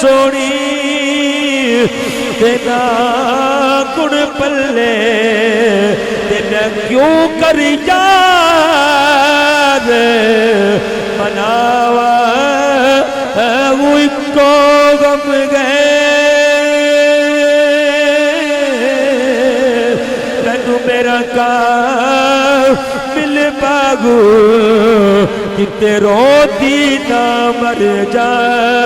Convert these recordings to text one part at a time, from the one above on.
سونی تینا گن پلے تینا کیوں کر یاد مناوا وہ کو غم گئے تینو میرا کامل باغو کتے روتی نہ مر جاوگی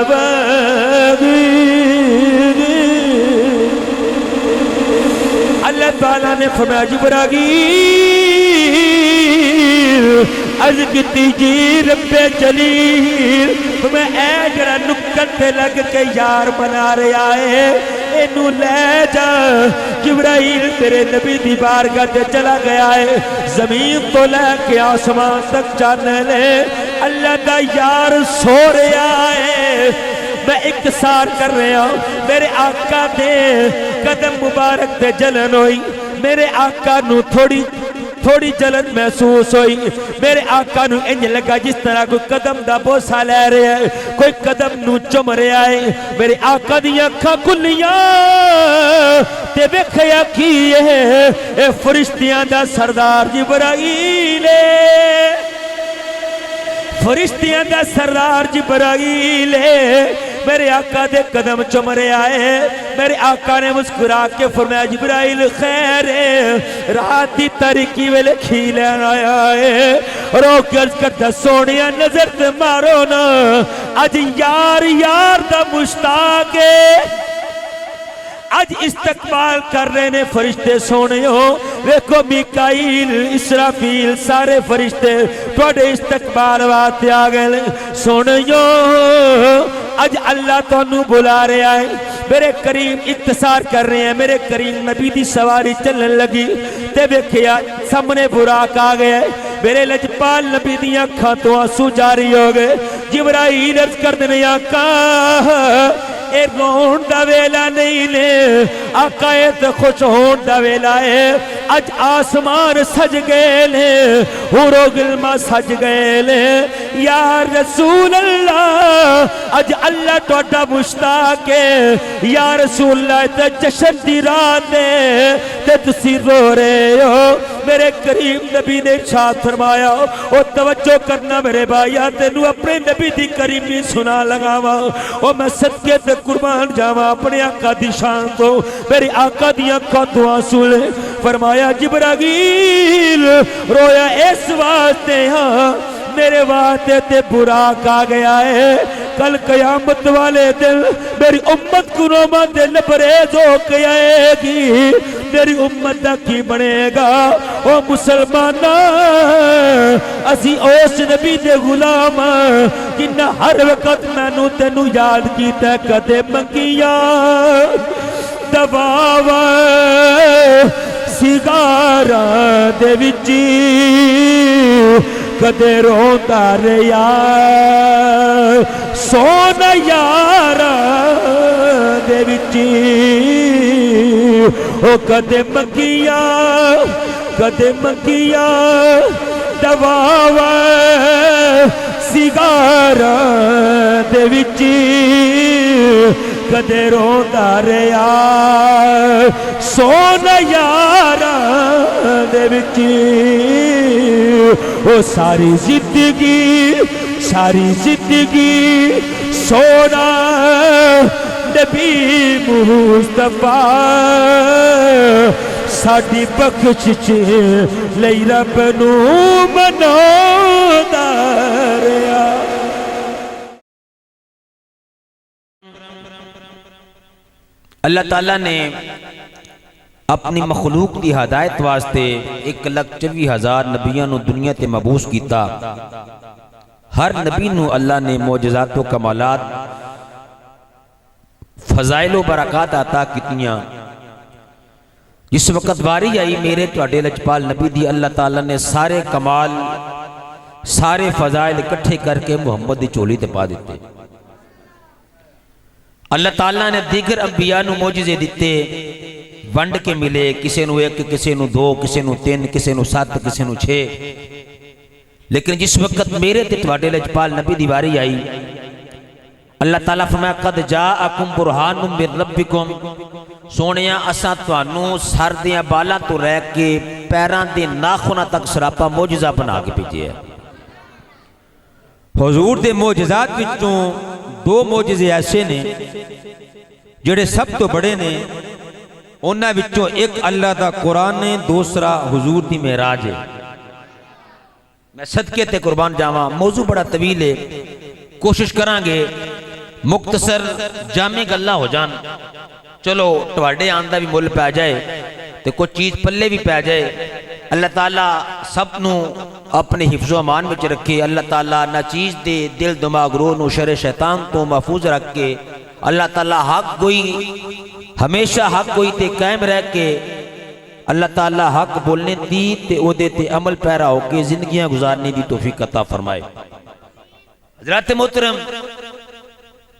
اللہ تعالیٰ نے فرمایا جبرائیل عرض کیتی جی رب جلیل تمہیں اے جڑا نکت تے لگ کے یار بنا رہا ہے اینو لے جا جبرائیل تیرے نبی دی بارگاہ تے چلا گیا ہے زمین تو لے کے آسمان تک جانے لے اللہ دا یار سو رہا ہے میں اکسار کر رہا ہوں میرے آقا دے قدم مبارک دے جلن ہوئی میرے آقا نو تھوڑی جلن محسوس ہوئی میرے آقا نو انج لگا جس طرح کوئی قدم دا بوسا لے رہے ہیں کوئی قدم نو چم رہے ہیں میرے آقا دی آنکھاں کھلیاں تے ویکھیا کی اے فرشتیاں دا سردار جبرائیل فرشتیاں دا سردار جبرائیل میرے آقا دے قدم چم رہے آئے میرے آقا نے مسکرا کے فرمایا جبرائیل خیر رات دی تاریکی ویلے کھیلیں آیا ہے روک عرض کرتا سونیا نظر تے مارو نا آج یار دا مشتاق ہے آج استقبال کر رہے نے فرشتے سونے ہو ویکو میکائیل اسرافیل سارے فرشتے توڑے استقبال واتے آگئے سونے ہو آج اللہ تو انہوں بلا رہے آئے میرے کریم اتصار کر رہے ہیں میرے کریم نبی دی سواری چلن لگی تے بیکھیا سامنے براق آگئے میرے لجپال نبی دی آنکھاں تو آنسو جاری ہو گئے جبرائیل عرض کر دینے آقا اے رون دا ویلا نہیں لے آقا اے تو خوش ہون دا ویلا ہے آج آسمان سج گئے لے حورو گلما سج گئے لے یا رسول اللہ آج اللہ توڑا مشتاق ہے یا رسول اللہ تے جشن دی رات دے تے تسی رو رہے ہو میرے کریم نبی نے ارشاد فرمایا او توجہ کرنا میرے بھائیا تینو اپنے نبی دی کریمی سنا لگاوا او میں صدقے تے قربان جاواں اپنے آقا دی شان تو میری آقا دی آنکھاں تو آنسو لے فرمایا جبرائیل رویا اس واسطے ہاں میرے واسطے تے براق آ گیا ہے کل قیامت والے دن میری امت کو نومت لبریز ہو کے آئے گی میری امت دا کی بنے گا او مسلمانہ اسی اوس نبی دے غلام جنہ ہر وقت میں نو تینو یاد کی تے کدے منگیا دباوا سگارا دے وچی کدے روتا ریا سونا یارا دے وچی او کدے منگیا دواوا سگارا دے وچی کدے روتا ریا سونا یارا دے وچی او ساری زندگی سونا نبی مصطفیٰ ساڑی بخش لئی رب نو منو داریا اللہ تعالیٰ نے اپنی مخلوق دی ہدایت واسطے 1,24,000 نبیوں نو دنیا تے مبعوث کیتا ہر نبی نو اللہ نے معجزات و کمالات فضائل و برکات عطا کتنیاں جس وقت باری آئی میرے توڑے لجپال نبی دی اللہ تعالیٰ نے سارے کمال سارے فضائل اکٹھے کر کے محمد دی چولی تے پا دیتے اللہ تعالیٰ نے دیگر انبیاء نو معجزے دیتے ونڈ کے ملے کسے نو 1 کسے نو 2 کسے نو 3 کسے نو 7 کسے نو 6 لیکن جس وقت میرے تے توڑے لجپال نبی دی باری آئی اللہ تعالیٰ فرمایا قد جاءکم برہان من ربکم، سونیاں اساں تانوں سر دیاں بالاں تو رہ کے پیراں دے ناخناں تک سراپا معجزہ بنا کے بھیجیا ہے۔ حضور دے معجزات وچوں دو معجزے ایسے نے جڑے سب تو بڑے نے، انہاں وچوں ایک اللہ دا قرآن ہے، دوسرا حضور دی معراج ہے۔ میں صدقے تے قربان جاواں، موضوع بڑا طویل ہے، کوشش کران گے مختصر جامع گلاں ہو جان، چلو تواڈے آندا بھی مل پہ جائے تے کوئی چیز پلے بھی پہ جائے۔ اللہ تعالیٰ سب نو اپنے حفظ و امان وچ رکھے، اللہ تعالیٰ نہ چیز دے دل دماغ روح نو شر شیطان تو محفوظ رکھ کے، اللہ تعالیٰ حق گوئی ہمیشہ حق گوئی تے قائم رہ کے، اللہ تعالیٰ حق بولنے دی تے او دے تے عمل پیرا ہو کے زندگیاں گزارنے دی توفیق عطا فرمائے۔ حضرات محترم،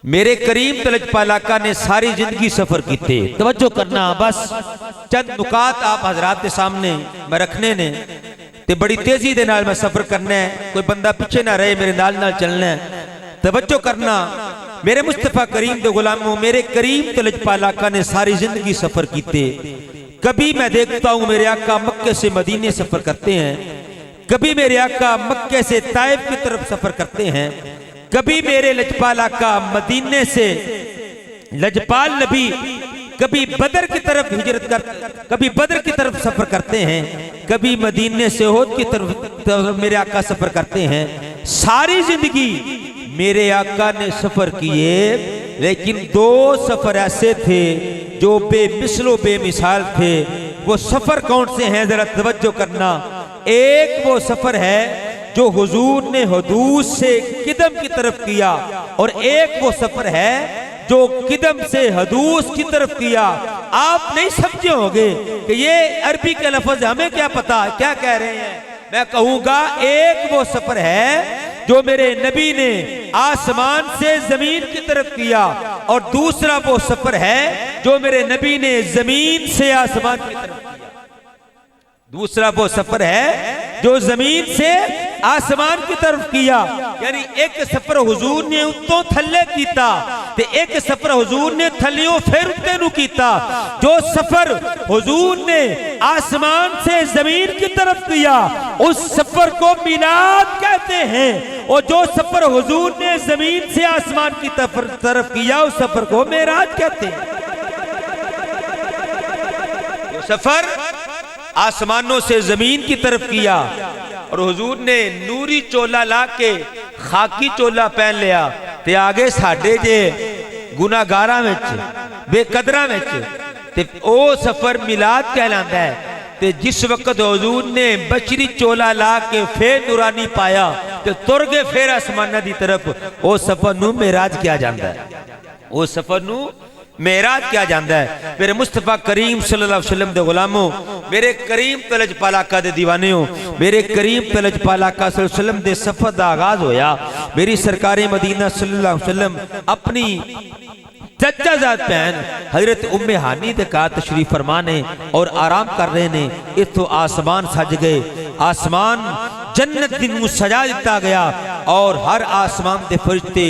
میرے کریم تلجپال آقا نے ساری زندگی سفر کیتے، توجہ کرنا، بس چند نکات آپ حضرات کے سامنے میں رکھنے نے تے بڑی تیزی دے نال میں سفر کرنا ہے، کوئی بندہ پیچھے نہ رہے، میرے نال چلنا ہے۔ توجہ کرنا، میرے مصطفیٰ کریم دے غلاموں، میرے کریم تلجپال آقا نے ساری زندگی سفر کیتے۔ کبھی میں دیکھتا ہوں میرے آقا مکے سے مدینے سفر کرتے ہیں، کبھی میرے آقا مکے سے طائف کی طرف سفر کرتے ہیں، کبھی میرے لجپال آقا مدینے سے لجپال نبی کبھی بدر کی طرف ہجرت کبھی بدر کی طرف سفر کرتے ہیں، کبھی مدینے سے احد کی طرف میرے آقا سفر کرتے ہیں۔ ساری زندگی میرے آقا نے سفر کیے، لیکن دو سفر ایسے تھے جو بے مثل و بے مثال تھے۔ وہ سفر کون سے ہیں ذرا توجہ کرنا۔ ایک وہ سفر ہے جو حضور نے حدوث سے قدم کی طرف کیا، اور ایک وہ سفر ہے جو قدم سے حدوث کی طرف کیا۔ آپ نہیں سمجھے ہوں گے کہ یہ عربی کے لفظ ہمیں کیا پتا کیا کہہ رہے ہیں۔ میں کہوں گا ایک وہ سفر ہے جو میرے نبی نے آسمان سے زمین کی طرف کیا، اور دوسرا وہ سفر ہے جو میرے نبی نے زمین سے آسمان کی طرف کیا۔ دوسرا وہ سفر ہے جو زمین سے آسمان کی طرف کیا، یعنی ایک سفر حضور نے اتوں تھلے کیتا تے ایک سفر حضور نے تھلیوں پھر اتے نو کیتا۔ جو سفر حضور نے آسمان سے زمین کی طرف کیا اس سفر کو میلاد کہتے ہیں، اور جو سفر حضور نے زمین سے آسمان کی طرف کیا اس سفر کو معراج کہتے ہیں۔ وہ سفر آسمانوں سے زمین کی طرف کیا، اور حضور نے نوری چولا لا کے خاکی چولا پہن لیا تے آگے ساڑھے جے گناہگاراں وچ بے قدراں وچ تے او سفر میلاد کہلاندہ ہے۔ تے جس وقت حضور نے بشری چولا لا کے پھر نورانی پایا تے ترگے پھر آسمانہ دی طرف، او سفر نو معراج کیا جاندہ ہے، او سفر نو معراج کیا جاندہ ہے۔ میرے مصطفیٰ کریم صلی اللہ علیہ وسلم دے غلاموں، میرے کریم تلجپال آقا دے دیوانیوں، میرے کریم تلجپال آقا صلی اللہ علیہ وسلم دے سفر دا آغاز ہویا۔ میری سرکار مدینہ صلی اللہ علیہ وسلم اپنی چچا ذات بہن حضرت ام ہانی دے کا تشریف فرمانے اور آرام کر رہے نے، اس تو آسمان سج گئے، آسمان جنت دن مو سجا دیتا گیا، اور ہر آسمان دے فرشتے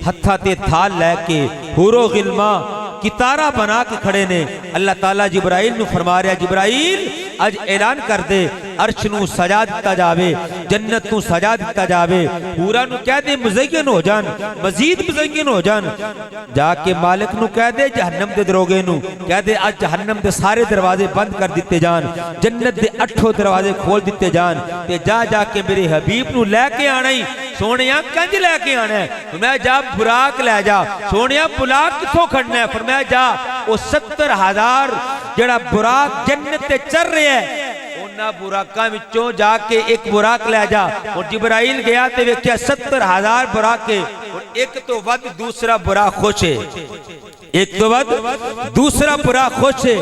ہتھا تے تھال لے کے حور و غلما کتارہ بنا کے کھڑے نے۔ اللہ تعالیٰ جبرائیل نو فرما رہا، جبرائیل اج اعلان کر دے عرش نو سجا دیتا جاوے، جنت نو سجا دیتا جاوے، پورا نو کہہ دے مزین ہو جان، مزید مزین ہو جان۔ جا کے مالک نو کہہ دے جہنم دے دروگے نو کہہ دے آج جہنم دے سارے دروازے بند کر دیتے جان، جنت دے 8 دروازے کھول دیتے جان، تے جا جا کے میرے حبیب نو لے کے آنا ہی سونیاں کنج لے کے آنا ہے۔ فرمایا جا براق لے جا، سونیاں براق کتھوں کھڑنا ہے؟ فرمایا جا وہ 70,000 جڑا براق جنت تے چر رہے ہیں انہاں براقاں وچوں جا کے ایک براق لے جا۔ اور جبرائیل گیا تے ویکھیا 70,000 براق ہے، اور ایک تو ود دوسرا براق خوش ہے، ایک تو ود دوسرا براق خوش ہے،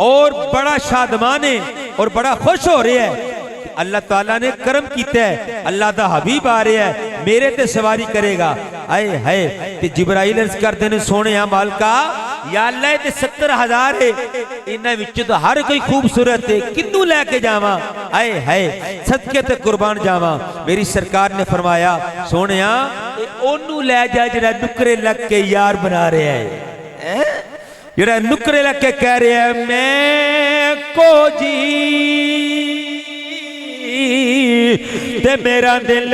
اور بڑا شادمان ہے اور بڑا خوش ہو رہے ہیں۔ اللہ تعالیٰ نے کرم کیتا ہے، اللہ دا حبیب آ رہے ہیں، میرے تے سواری کرے گا۔ آئے ہائے تے جبرائیل عرض کر دینے سونے ہاں مالکا یا اللہ تے 70,000 ہے، انہاں وچ تو ہر کوئی خوبصورت ہے، کنوں لے کے جاواں؟ آئے ہائے صدقے تے قربان جاواں۔ میری سرکار نے فرمایا سونے ہاں ਉਹਨੂੰ ਲੈ ਜਾ ਜਿਹੜਾ ਨੁਕਰੇ ਲੱਗ ਕੇ ਯਾਰ ਬਣਾ ਰਿਹਾ ਹੈ ਜਿਹੜਾ ਨੁਕਰੇ ਲੱਗ ਕੇ ਕਹਿ ਰਿਹਾ ਹੈ ਮੈਂ ਕੋ ਜੀ ਤੇ ਮੇਰਾ ਦਿਲ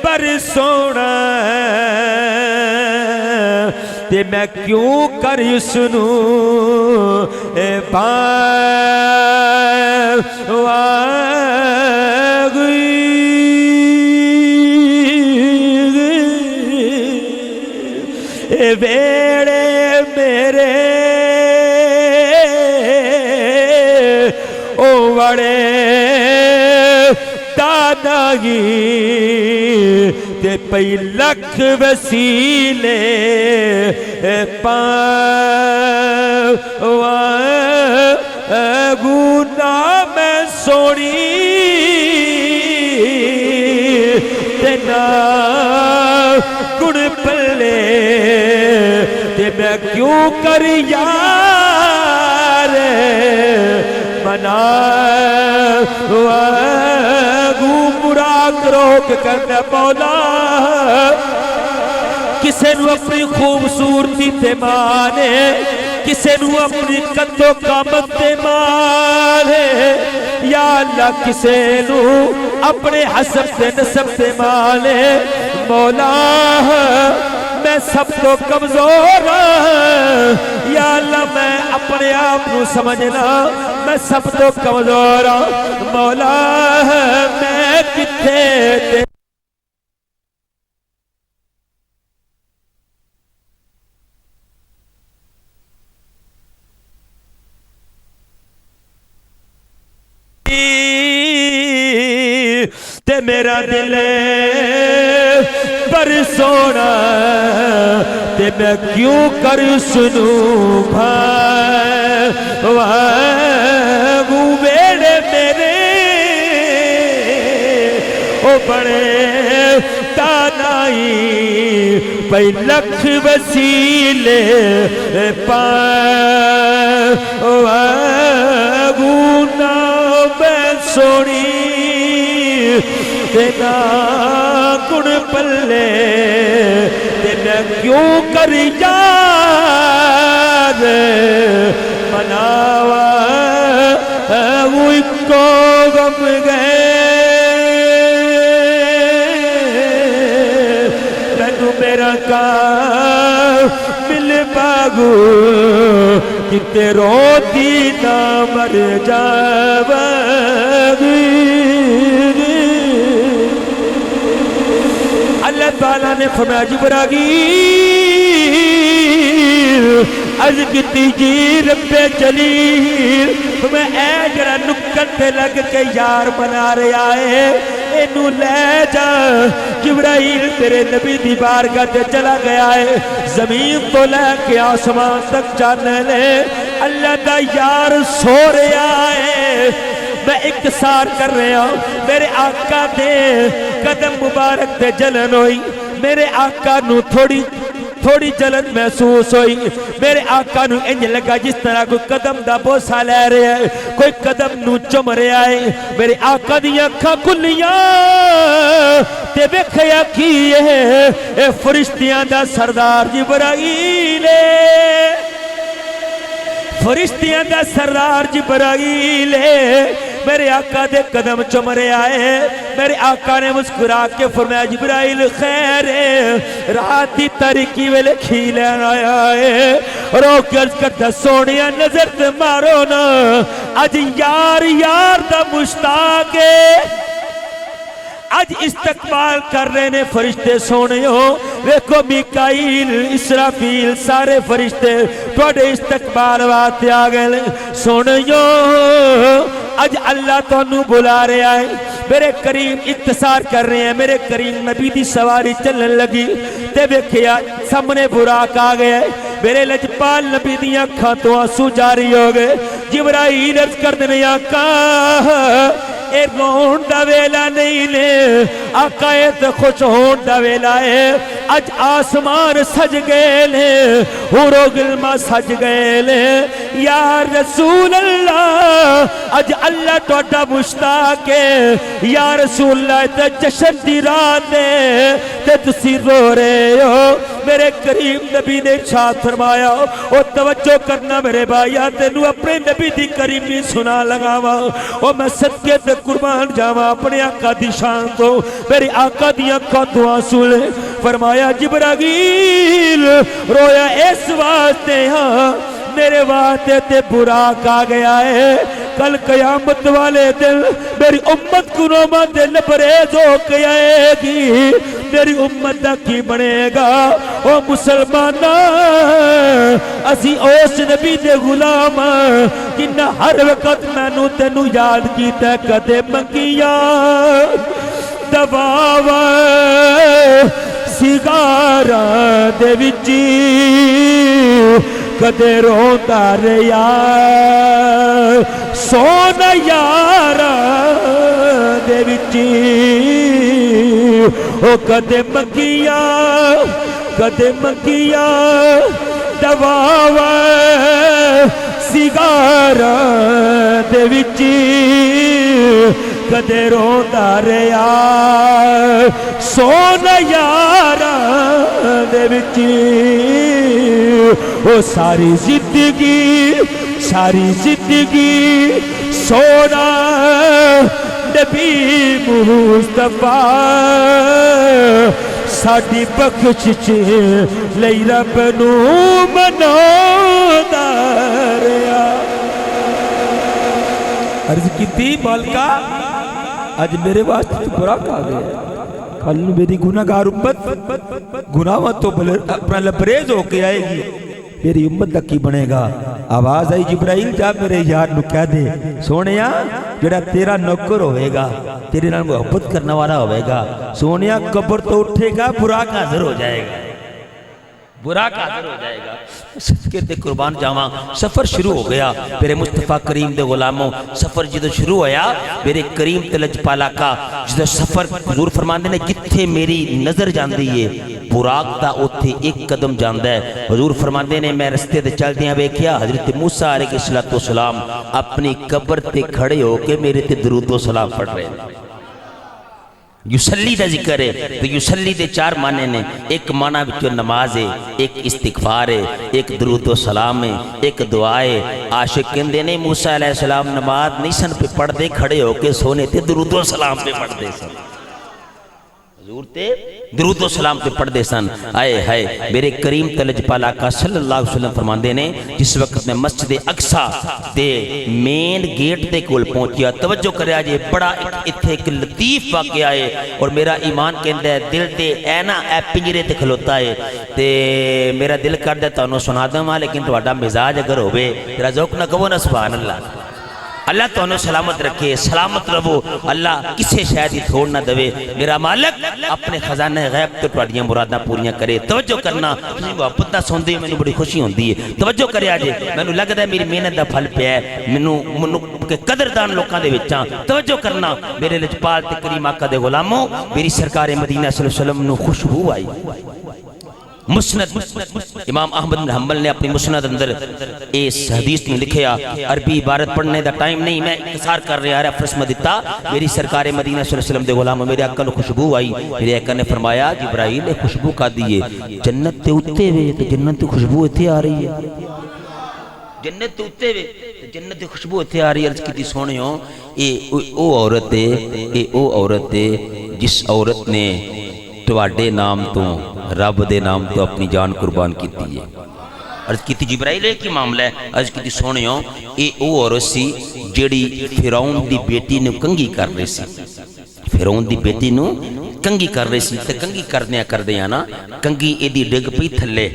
ਪਰ ਸੋਹਣਾ ਤੇ ਮੈਂ ਕਿਉਂ ਕਰ ਉਸ ਨੂੰ ਵੇੜੇ ਮੇਰੇ ਉਹ ਵੜੇ ਦਾਦਾਗੀ ਤੇ ਪਈ ਲੱਖ ਵਸੀਲੇ ਗੁਨਾ ਮੈਂ ਸੋਣੀ ਤੇ ਨਾ ਗੁਣ ਪੱਲੇ ਤੇ ਮੈਂ ਕਿਉਂ ਕਰ ਯਾਰ ਮਨਾ ਗੁਮਰਾ ਕਰੋ ਕਿ ਕਰਨਾ ਮੌਲਾ ਕਿਸੇ ਨੂੰ ਆਪਣੀ ਖੂਬਸੂਰਤੀ ਤੇ ਮਾਨੇ ਕਿਸੇ ਨੂੰ ਆਪਣੀ ਕੱਦੋ ਕੰਮ ਤੇ ਮਾਨੇ یا اللہ کسے نو اپنے حسب سے نسب سے مانے مولا میں سب تو کمزور یا اللہ میں اپنے آپ نو سمجھنا میں سب تو کمزور مولا میں کتھے تے تے میرا دل پر سونا تے میں کیوں کر سنوں بھاگو بیڑے میرے او بڑے تانائی پئی لکھ وسیلے پاگو نا میں سونی تینا گن پلے تینا کیوں کر یاد مناوا وہ کو غم گئے مینو میرا کامل باغو کتے روتی نہ مر جاوگی اللہ تعالیٰ نے فرمایا جبرائیل عرض کیتی جی رب جلیل میں اے جڑا نکل تے لگ کے یار بنا رہا ہے اینو لے جا جبرائیل تیرے نبی دی بارگاہ تے چلا گیا ہے زمین تو لے کے آسمان تک جانے لے اللہ دا یار سو رہا ہے میں اکسار کر رہا ہوں میرے آقا دے قدم مبارک دے جلن ہوئی میرے آقا نو تھوڑی جلن محسوس ہوئی میرے آقا نو انج لگا جس طرح کوئی قدم دا بوسا لے رہا ہے کوئی قدم نو چم رہا ہے میرے آقا دی آنکھاں کھلیاں تے ویکھیا کی ہے اے فرشتیاں دا سردار جبرائیل فرشتیاں دا سردار جبرائیل میرے آقا دے قدم چم رہا ہے میرے آقا نے مسکرا کے فرمایا جبرائیل خیر رات دی تاریکی ویلے کھیلن آیا ہے رو کے عرض کرتا سونیا نظر تے مارو نا اج یار دا مشتاق ہے آج استقبال کر رہے نے فرشتے سونے ہو ویکھو میکائیل اسرافیل سارے فرشتے توڑے استقبال واتے آگئے سونے ہو آج اللہ تو انہوں بلا رہے آئے میرے کریم اتصار کر رہے ہیں میرے کریم نبی دی سواری چلن لگی تے ویکھیا سامنے براق آگئے میرے لجپال نبی دی آنکھاں تو آنسو جاری ہو گئے جبرائیل عرض کر دینے آقا اے رون دا ویلا نہیں نے آقا اے تے خوش ہون دا ویلا ہے اج آسمان سج گئے لے حورو گلما سج گئے لے یا رسول اللہ اج اللہ توڑا مشتاق ہے یا رسول اللہ تے جشن دی رات ہے تے تسی رو رہے ہو میرے کریم نبی نے ارشاد فرمایا او توجہ کرنا میرے بھائیا تینوں اپنے نبی دی کریمی سنا لگاوا او میں صدقے تے قربان جاواں اپنے آقا دی شان تو میرے آقا دی اکھاں تو آنسو لے فرمایا جبرائیل رویا اس واسطے ہاں میرے واسطے تے براق آ گیا ہے کل قیامت والے دن میری امت گناہاں تے لبریز ہو کے آئے گی میری امت دا کی بنے گا او مسلمانہ اسی اس نبی دے غلام جنہ ہر وقت مینوں تینوں یاد کیتا کدے منگیا دباوا سگارا دے وچی کدے روندا رہیا سونا یارا دے وچی او کدے منگیا دواوا سگارا دے وچی کدے روندا رہیا سونا یارا دے وچی او ساری زندگی سونا نبی مصطفیٰ ساڈی بخش چ لئی رب نو مناوندا رہیا عرض کیتی مالکا اج میرے واسطے تو براق آ گیا کل میری گناہگار امت گناہاں تو اپنا لبریز ہو کے آئے گی میری امت دا کی بنے گا آواز آئی جبرائیل جا میرے یار نو کہہ دے سونیا جڑا تیرا نوکر ہوئے گا تیرے نال محبت کرنے والا ہوئے گا سونیا قبر تو اٹھے گا براق حاضر ہو جائے گا براق حاضر ہو جائے گا صدقے تے قربان جاواں سفر شروع ہو گیا میرے مصطفیٰ کریم دے غلاموں سفر جدو شروع ہویا میرے کریم تے لجپالا کا جدو سفر حضور فرماندے نے جتھے میری نظر جاندی ہے براق دا اوتھے ایک قدم جاندہ ہے حضور فرماندے نے میں رستے تے چل دیاں بیکھیا حضرت موسیٰ علیہ السلام اپنی قبر تے کھڑے ہو کے میرے تے درود و سلام پڑھ رہے ہیں یسلی دا ذکر ہے تو یسلی دے چار معنی نے ایک معنی بچو نماز ہے ایک استغفار ہے ایک درود و سلام ہے ایک دعا ہے عاشق کہندے نے موسیٰ علیہ السلام نماز نہیں سن پہ پڑھ دے کھڑے ہو کے سونے تے درود و سلام پہ پڑھ دے سن حضور تے درود و سلام تے پڑھ دے سن آئے ہائے میرے کریم تلج پالا کا صلی اللہ علیہ وسلم فرماندے نے جس وقت میں مسجد اقصیٰ دے مین گیٹ دے کول پہنچیا توجہ کرے آجے بڑا اتھے ایک لطیف واقعہ ہے اور میرا ایمان کہندہ ہے دل تے اینا اے پنجرے تے کھلوتا ہے تے میرا دل کر دیتا انہوں سنا دوں لیکن تو اڈا مزاج اگر ہوئے تیرا ذوق نہ کہو نا سبحان اللہ اللہ تو انہوں سلامت رکھے سلامت رہو اللہ کسے شاید ہی تھوڑ نہ دوے میرا مالک اپنے خزانہ غیب تو ٹوڑیاں مرادہ پوریاں کرے توجہ کرنا تجھے محبت دا سوندے میں بڑی خوشی ہوندی ہے توجہ کرے آجے میں نے لگتا ہے میری محنت دا پھل پہ ہے میں نے قدردان لوکاں دے وچاں توجہ کرنا میرے لجپال تے کریم آقا دے غلاموں میری سرکار مدینہ صلی اللہ علیہ وسلم نے خوشبو آئی مسند امام احمد بن حنبل نے اپنی مسند اندر اس حدیث میں لکھیا عربی عبارت پڑھنے دا ٹائم نہیں میں اختصار کر رہا ریفرنس میں دیتا میری سرکار مدینہ صلی اللہ علیہ وسلم دے غلام میرے آقا نے خوشبو آئی میرے آقا نے فرمایا جبرائیل نے خوشبو کا دیئے جنت تے اتے ہوئے تو جنت تے خوشبو اتھے آ رہی ہے جنت تے اتے ہوئے تو جنت تے خوشبو اتھے آ رہی ہے عرض کی تھی سونے ہوں اے او عورت جس عورت نے تواڈے نام تو رب دے نام تو اپنی جان قربان کیتی ہے عرض کیتی جبرائیل ہے کی معاملہ ہے عرض کیتی سونیوں اے او عورت سی جیڑی فرعون دی بیٹی نے کنگھی کر رہی سی فرعون دی بیٹی نو کنگھی کر رہی سی تے کنگھی کر دیا نا کنگھی اے دی ڈگ پئی تھلے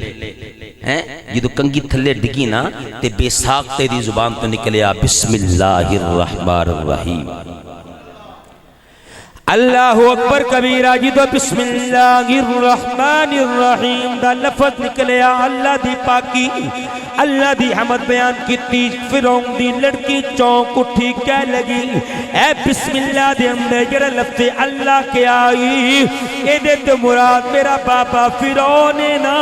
ہیں جدو کنگھی تھلے ڈگی نا تے بے ساق تے دی زبان تو نکلیا بسم اللہ الرحمن الرحیم اللہ اکبر کبیرہ جی تو بسم اللہ الرحمن الرحیم دا لفظ نکلیا اللہ دی پاکی اللہ دی حمد بیان کیتی فرعون دی لڑکی چونک اٹھی کہہ لگی اے بسم اللہ دے اندر جڑا لفظ اللہ کے آئی اے دے تو مراد میرا بابا فرعون نا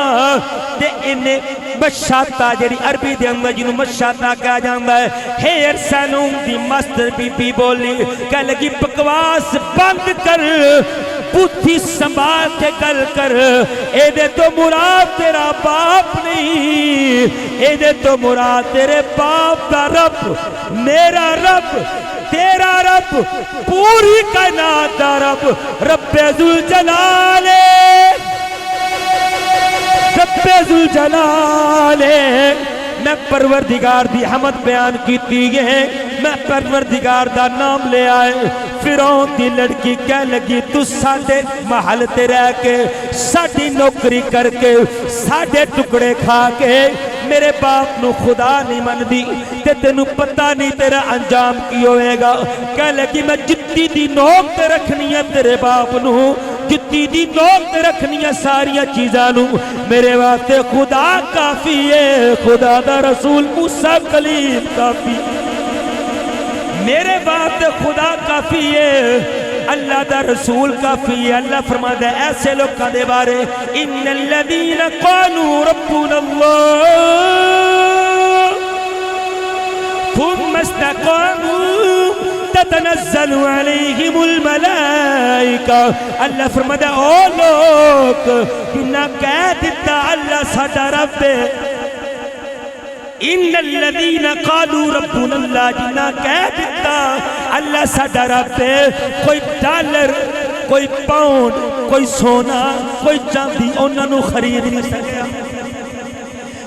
تے انہیں مشاتا جڑی عربی دے اندر جنہوں مشاتا کہا جاندہ ہے ہیر سالوں دی مستر بی بی بولی کہہ لگی بکواس بند کر بودھی سنبھال کے گل کر اے دے تو مراد تیرا باپ نہیں اے دے تو مراد تیرے باپ دا رب میرا رب تیرا رب پوری کائنات دا رب رب ذوالجلال رب ذوالجلال میں پروردگار دی حمد بیان کیتی گئے میں پروردگار دا نام لے آئے فرعون دی لڑکی کہہ لگی تو ساڑھے محل تے رہ کے ساڑھی نوکری کر کے ساڑھے ٹکڑے کھا کے میرے باپ نو خدا نہیں من دی تے تینو پتہ نہیں تیرا انجام کی ہوئے گا کہہ لگی میں جتی دی نوک تے رکھنی ہے تیرے باپ نو جتی دی نوک تے رکھنی ہے ساریاں چیزاں نو میرے واسطے خدا کافی ہے خدا دا رسول موسیٰ کلیم کافی میرے واسطے خدا کافی ہے اللہ دا رسول کافی ہے اللہ فرماتا ہے ایسے لوگوں دے بارے ان الذین قالوا ربنا اللہ ثم استقاموا تتنزل علیہم الملائکہ اللہ فرماتا ہے او لوگ جنہاں کہہ دیتا اللہ ساڈا رب ہے ان الذین قالوا ربنا اللہ جنہاں کہہ دیتا اللہ ساڈا رب ہے کوئی ڈالر کوئی پاؤنڈ کوئی سونا کوئی چاندی انہاں نو خرید نہیں سکیا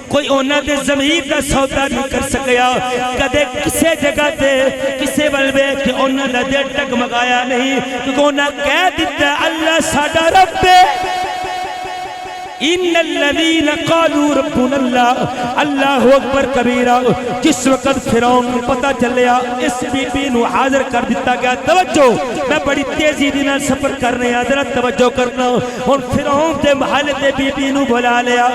کوئی انہاں دے زمین دا سودا نہیں کر سکیا کدے کسے جگہ تے کسے بلوے کہ انہاں دا دل ٹگمگایا نہیں کیونکہ انہاں کہہ دیتا اللہ ساڈا رب ہے ان الذین قالوا ربنا اللہ اللہ اکبر کبیرہ جس وقت فرعون کو پتہ چلیا اس بی بی نو حاضر کر دیتا گیا توجہ میں بڑی تیزی دینا سفر کرنے حضرت توجہ کرنا اور فرعون دے محل دے بی بی نو بلا لیا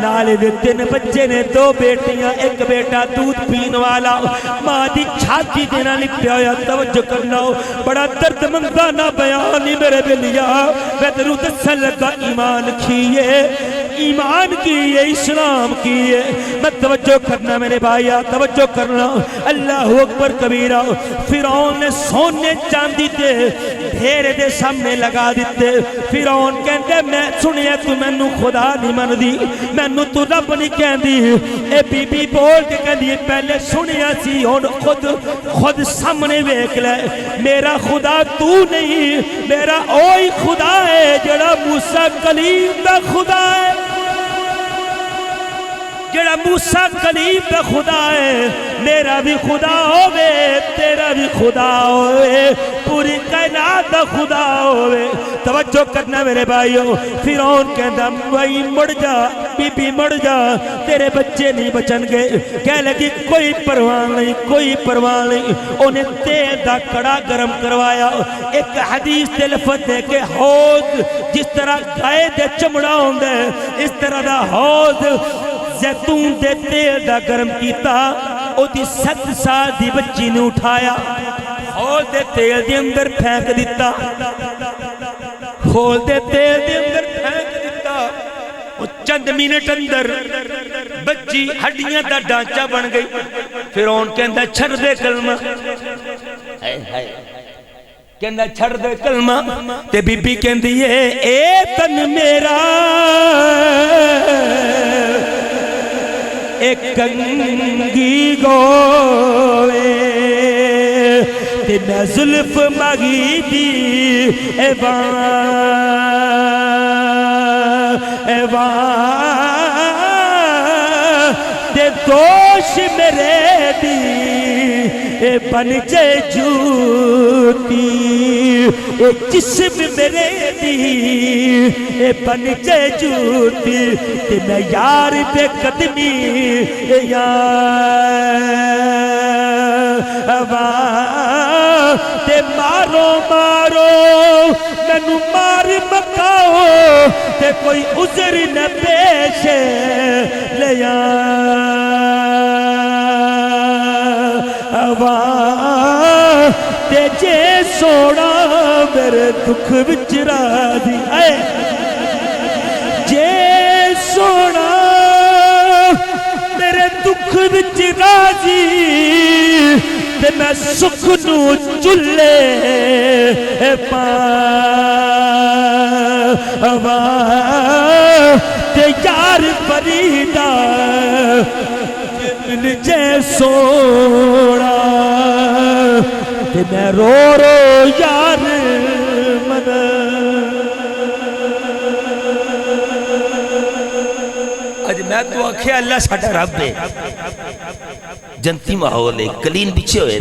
نالے دے 3 بچے نے 2 بیٹیاں 1 بیٹا دودھ پین والا ماں دی چھاتی دینا لپیا ہویا توجہ کرنا بڑا درد مندانہ بیانی میرے بلیا میں تیرو دسن لگا ایمان کھیے ایمان کی ہے اسلام کی ہے میں توجہ کرنا میرے بھائی توجہ کرنا اللہ اکبر کبیرہ فرعون نے سونے چاندی تے ڈھیرے دے سامنے لگا دیتے فرعون کہندے میں سنیا تو مینوں خدا نہیں من دی مینوں تو رب نہیں کہندی اے بی بی بول کے کہندی پہلے سنیا سی ہن خود سامنے ویکھ لے میرا خدا تو نہیں میرا اوہی خدا ہے جڑا موسیٰ کلیم دا خدا ہے جڑا موسیٰ کلیم دا خدا ہے میرا بھی خدا ہوئے تیرا بھی خدا ہوئے پوری کائنات دا خدا ہوئے توجہ کرنا میرے بھائیوں فرعون کہندا بھائی مڑ جا بی بی مڑ جا تیرے بچے نہیں بچن گئے کہہ لگی کوئی پرواہ نہیں کوئی پرواہ نہیں انہیں تیل دا کڑا گرم کروایا ایک حدیث تے لفظ دے کہ حوض جس طرح گائے دے چمڑا ہوندے اس طرح دا حوض زیتون دے تیل دا گرم کیتا او دی 7 سال دی بچی نے اٹھایا ہول دے تیل دے اندر پھینک دیتا ہول دے تیل دے اندر پھینک دیتا او چند منٹ اندر بچی ہڈیاں دا ڈانچہ بن گئی فرعون کہندا چھڑ دے کلمہ کہندا چھڑ دے کلمہ تے بی بی کہندی ہے اے تن میرا ایک کنگی گوے تے میں ظلف مگی دی ایوان تے دوش میرے دی اے بن جے جوتی اے جسم میرے دی اے بن جے جوتی تے میں یار دے قدمی اے یار تے مارو مارو مینو مار مکاؤ تے کوئی عذر نہ پیش لیا تے جے سونا میرے دکھ وچ راضی جے سونا میرے دکھ وچ راضی تے میں سکھ نو چلے پاواں تے یار فریدا مل جے سونا تے میں رو رو یار من اج میں تو آکھیا اللہ ساڈا رب ہے جنتی ماحول ہے کلین بچھے ہوئے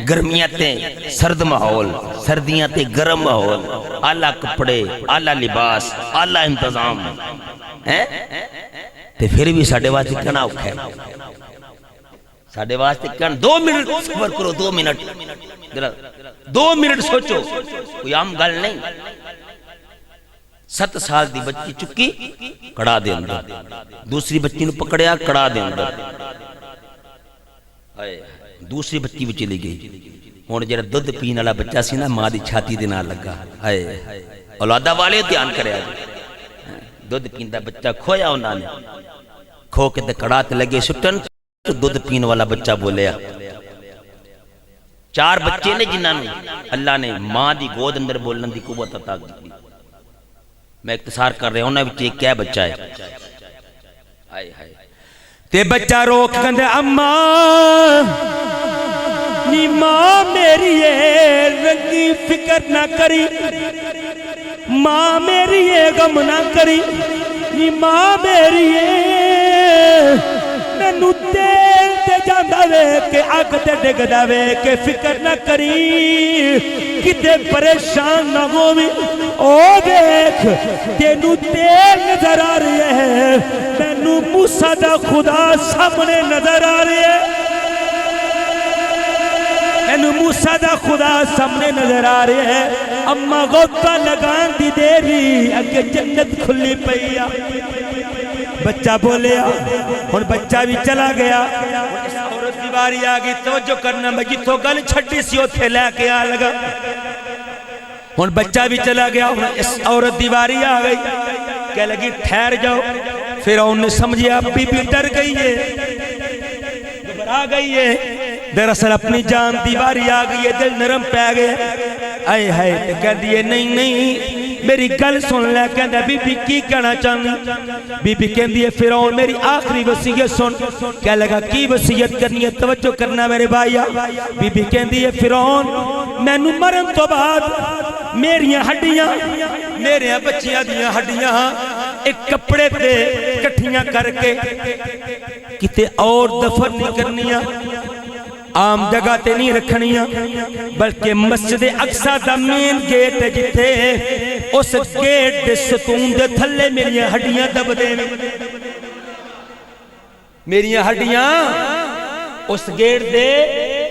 گرمیاں تے سرد ماحول سردیاں تے گرم ماحول اعلیٰ کپڑے اعلیٰ لباس اعلیٰ انتظام تے پھر بھی ساڈے واسطے کنا اوکھا ہے ساڈے واسطے کن 2 منٹ صبر کرو 2 منٹ 2 منٹ سوچو کوئی عام گل نہیں 7 سال دی بچی چکی کڑا دے اندر دوسری بچی نو پکڑیا کڑا دے اندر دوسری بچی بھی چلی گئی ہن جڑا دودھ پین والا بچہ سی نا ماں دی چھاتی دے نال لگا ہائے اولادہ والے دھیان کریا دودھ پیندا بچہ کھویا انہاں نے کھو کے تے کڑا تے لگے سٹن دودھ پین والا بچہ بولیا 4 بچے نے جنہاں نوں اللہ نے ماں دی گود اندر بولن دی قوت عطا کی میں اختصار کر رہا ہوں انہاں وچ ایک کیا بچہ ہے ہائے ہائے تے بچہ روک کندے اماں نی ماں میری رنگی فکر نہ کری ماں میری غم نہ کری نی ماں میری مینوں تیل تے جاندا وے کہ اگ تے ڈگدا وے کہ فکر نہ کری کتے پریشان نہ ہوویں او دیکھ تینوں تیل نظر آ رہی ہے مینوں موسیٰ دا خدا سامنے نظر آ رہی ہے مینوں موسیٰ دا خدا سامنے نظر آ رہی ہے اما غوطہ لگان دی دیری اگے جنت کھلی پئیا بچہ بولیا ہن بچہ بھی چلا گیا اس عورت دی باری آ گئی توجہ کرنا میں جتھوں گل چھڈی سی اوتھے لے کے آ لگا ہن بچہ بھی چلا گیا اس عورت دی باری آ گئی کہہ لگی ٹھہر جاؤ فرعون نے سمجھیا بی بی ڈر گئی ہے گھبرا گئی ہے دراصل اپنی جان دی باری آ گئی ہے دل نرم پہ گیا آئے ہائے تے کہندی ہے نہیں نہیں میری گل سن لے کہندا بی بی کی کہنا چاہنی بی بی کہندی ہے فرعون میری آخری وصیت سن کہہ لگا کی وصیت کرنی ہے توجہ کرنا میرے بھائیا بی بی کہندی ہے فرعون مینوں مرن تو بعد میریاں ہڈیاں میرے بچیاں دیاں ہڈیاں ایک کپڑے تے کٹھیاں کر کے کتے اور دفن نہیں کرنیاں عام جگہ تے نہیں رکھنیاں بلکہ مسجد اقصی دا مین گیٹ جتھے اس گیٹ دے ستون دے تھلے میریاں ہڈیاں دب دے میریاں ہڈیاں اس گیٹ دے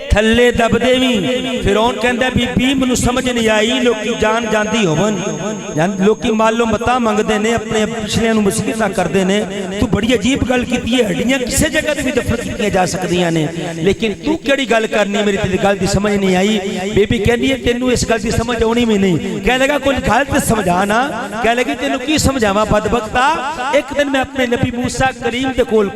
تھلے دب دیویں فرعون کہندا بی بی منوں سمجھ نہیں آئی لوکی جان جاندی ہون لوکی مالو متا منگدے نے اپنے پچھلیاں نوں مسکیناں کردے نے تو بڑی عجیب گل کیتی ہے ہڈیاں کسے جگہ تے بھی دفن کیتیاں جا سکدیاں نے لیکن تو کیڑی گل کرنی میری تے گل دی سمجھ نہیں آئی بی بی کہندی ہے تینوں اس گل دی سمجھ اونی بھی نہیں کہنے لگا کوئی گل تے سمجھا نا کہنے لگی تینوں کی سمجھاواں بدبختا ایک دن میں اپنے نبی موسیٰ کریم دے کول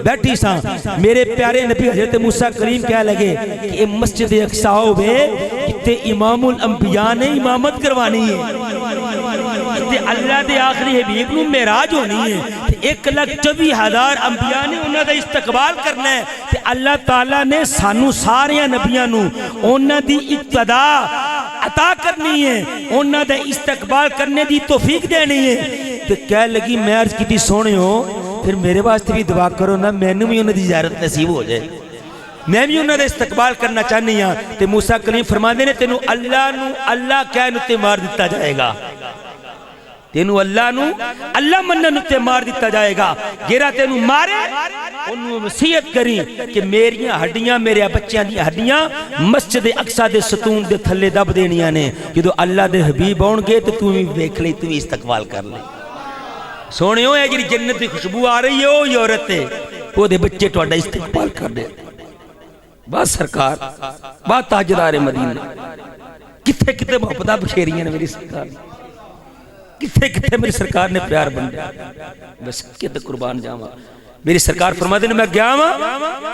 بیٹھی ساں میرے پیارے نبی حضرت موسیٰ کریم کہہ لگے کہ مسجد اقصی ہوئے کتے امام الانبیاء نے امامت کروانی ہے کتے اللہ دے آخری حبیب نو معراج ہونی ہے 1,24,000 انبیاء نے انہاں دا استقبال کرنا ہے تے اللہ تعالیٰ نے سانو ساریاں نبیاں نو انہاں دی ابتدا عطا کرنی ہے انہاں دا استقبال کرنے دی توفیق دینی ہے تے کہہ لگی میں عرض کی تھی سونے ہو پھر میرے واسطے بھی دعا کرو نا میں نے بھی انہاں دی زیارت نصیب ہو جائے میں بھی انہوں نے استقبال کرنا چاہنی ہاں تے موسیٰ کریم فرماندے نے تینوں اللہ کہہ نو تے مار دیتا جائے گا تینو اللہ منن تے مار دیتا جائے گا، جیرا تینو مارے انہوں وصیت کری کہ میریاں ہڈیاں میرے بچیاں دی ہڈیاں مسجد اقصی دے ستون دے تھلے دب دینیاں نے، جدو اللہ دے حبیب ہون گے تو تم ویکھ لئی، تم استقبال کر لئی۔ سونے ہو ہے جی جنت دی خوشبو آ رہی ہے وہ عورت ہے وہ دے بچے تہاڈا استقبال کر دے۔ بس سرکار بات تاجدار مدینہ کتھے کتھے محبتاں بکھیریاں نے میری سرکار، کتھے کتھے میری سرکار نے پیار بندے، بس کتے قربان جاواں۔ میری سرکار فرماتے ہیں میں گیا ہوں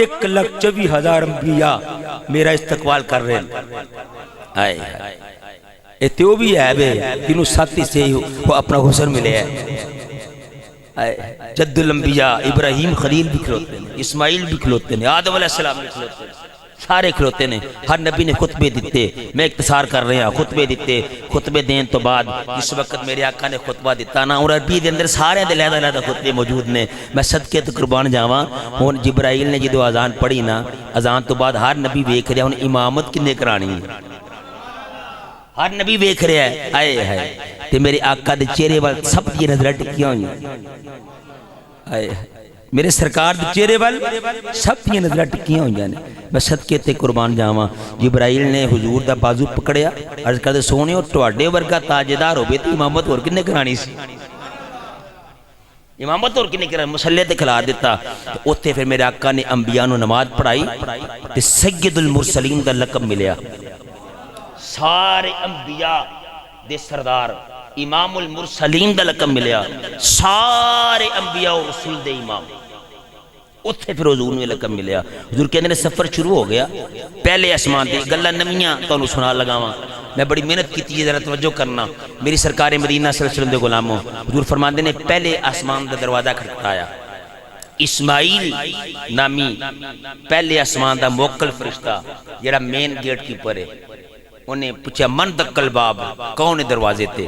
1,24,000 انبیاء میرا استقبال کر رہے ہیں۔ آئے ایتے وہ بھی ہے بے جنہوں ساتھی سے وہ اپنا حسن ملے ہے۔ جد الانبیاء ابراہیم خلیل بھی کھلوتے ہیں، اسماعیل بھی کھلوتے ہیں، آدم علیہ السلام بھی کھلوتے ہیں، سارے کھلوتے ہیں۔ ہر نبی نے خطبے دیتے، میں اختصار کر رہے ہیں، خطبے دیتے، خطبے دین تو بعد جس وقت میرے آقا نے خطبہ دیتا نا اور عربی دے اندر سارے دے لہدہ لہدہ خطبے موجود نے، میں صدقے تو قربان جاواں۔ ہن جبرائیل نے جدو اذان پڑھی نا، اذان تو بعد ہر نبی ویکھ رہا ہن امامت کنے کرانی ہے، ہر نبی ویکھ رہا ہے۔ آئے ہے تے میرے آقا دے چہرے وال سب دی نظر ٹکیاں ہوئی، آئے میرے سرکار دے چہرے وال سب دی نظر ٹکیاں ہوئی نے، میں صدقے تے قربان جاواں۔ جبرائیل نے حضور دا بازو پکڑیا، عرض کردے سونے اور تواڈے ورگا تاجدار ہوے تے امامت اور کنے کرانی سی، امامت اور کنے کرانی، مصلی تے کھلا دیتا۔ اوتھے پھر میرے آقا نے انبیاء نو نماز پڑھائی تے سید المرسلین دا لقب ملیا، سارے انبیاء دے سردار امام المرسلین دا لقب ملیا، سارے انبیاء و رسول دے امام۔ اتھے پھر حضور نے لقب ملیا۔ حضور کہنے نے سفر شروع ہو گیا، پہلے آسمان دے گلہ نمیاں تو انہوں سنا لگاواں، میں بڑی محنت کی تھی ذرا توجہ کرنا میری سرکار مدینہ صلی اللہ علیہ وسلم دے غلاموں۔ حضور فرماندے نے پہلے آسمان دا دروازہ کھٹکھٹایا، اسماعیل نامی پہلے آسمان دا موکل فرشتہ جڑا مین گیٹ کی پرے، انہیں پوچھا من دقل باب، کون دروازے تے؟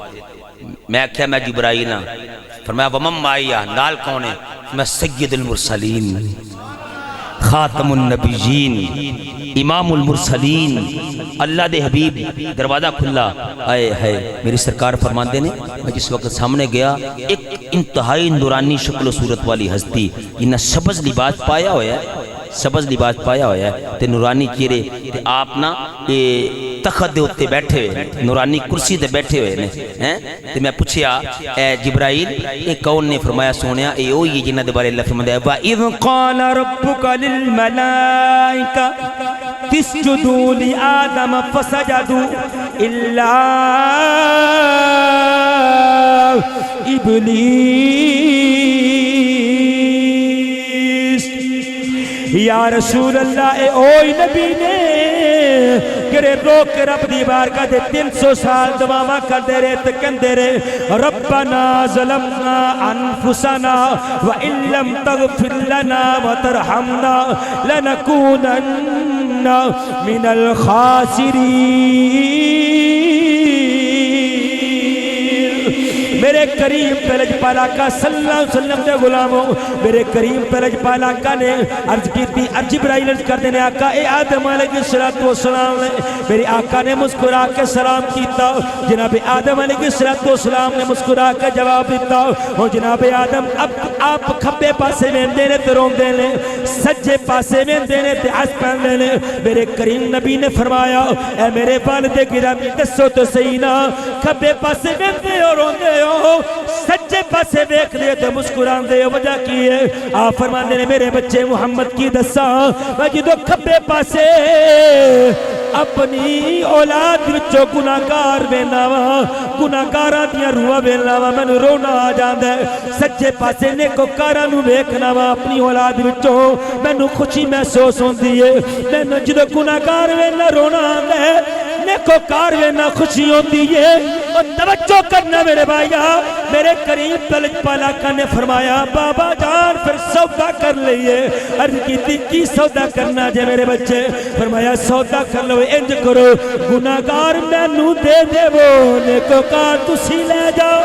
میں کہا میں جبرائیل ہاں۔ فرمایا ومم مائیا، نال کون ہے؟ میں سید المرسلین، خاتم النبیین، امام المرسلین، اللہ دے حبیب۔ دروازہ کھلا، آئے ہے میری سرکار فرماندے نے میں جس وقت سامنے گیا ایک انتہائی نورانی شکل و صورت والی ہستی جنہیں سبز لباس پایا ہوا ہے، سبز لباس پایا ہوا ہے تے نورانی چہرے تے آپ نا تخت دے اتے بیٹھے ہوئے، نورانی کرسی تے بیٹھے ہوئے ہیں۔ تے میں پوچھیا اے جبرائیل اے کون نے؟ فرمایا سونیا اے وہی جنہاں دے بارے اللہ فرمایا ہے وَإِذْ قَالَ رَبُّكَ لِلْمَلَائِكَةِ اسْجُدُوا لِآدَمَ فَسَجَدُوا إِلَّا یا رسول اللہ اے اوئی نبی نے کرے روک کے رب دی بارگاہ دے 300 سال دعا کر دے رہے تے کہندے رہے ربنا ظلمنا انفسنا وان لم تغفر لنا وترحمنا لنکونن من الخاسرین۔ میرے کریم پہلج پالاکا صلی اللہ علیہ وسلم دے غلاموں، میرے کریم پہلج پالاکا نے عرض کی تھی، جبرائیل عرض کر دینے آقا اے آدم علیہ السلام نے، میرے آقا نے مسکرا کے سلام کیتا، جناب آدم علیہ السلام نے مسکرا کے جواب دیتا، اور جناب آدم اب آپ کھبے پاسے میں دینے تے رون دینے، سجے پاسے میں دینے تے عز پہن دینے۔ میرے کریم نبی نے فرمایا اے میرے والد گرامی دسو تو سینا کھبے پاسے میں دے اور رون دے سجے پاسے دیکھ دے تو مسکران دے وجہ کی ہے۔ آپ فرمانے نے میرے بچے محمد کی دسا میں جدو کھبے پاسے اپنی اولاد وچوں گناہگار ویناوا، گناہگاراں دیاں روحاں ویناوا، مینوں رونا آ جاندا ہے۔ سجے پاسے نیکوکاراں نوں ویکھنا وا اپنی اولاد وچوں مینوں خوشی محسوس ہوندی ہے، مینوں جدو گناہگار وینا رونا آندا ہے، نیکوکار وینا خوشی ہوندی ہے۔ اور توجہ کرنا میرے بھائیا، میرے کریم پلج پالاکا نے فرمایا بابا جان پھر سودا کر لئیے۔ عرض کی تھی کی سودا کرنا جے میرے بچے؟ فرمایا سودا کر لو، انج کرو گناہگار مینوں دے دے وہ نیکوکار تسی لے جاؤ،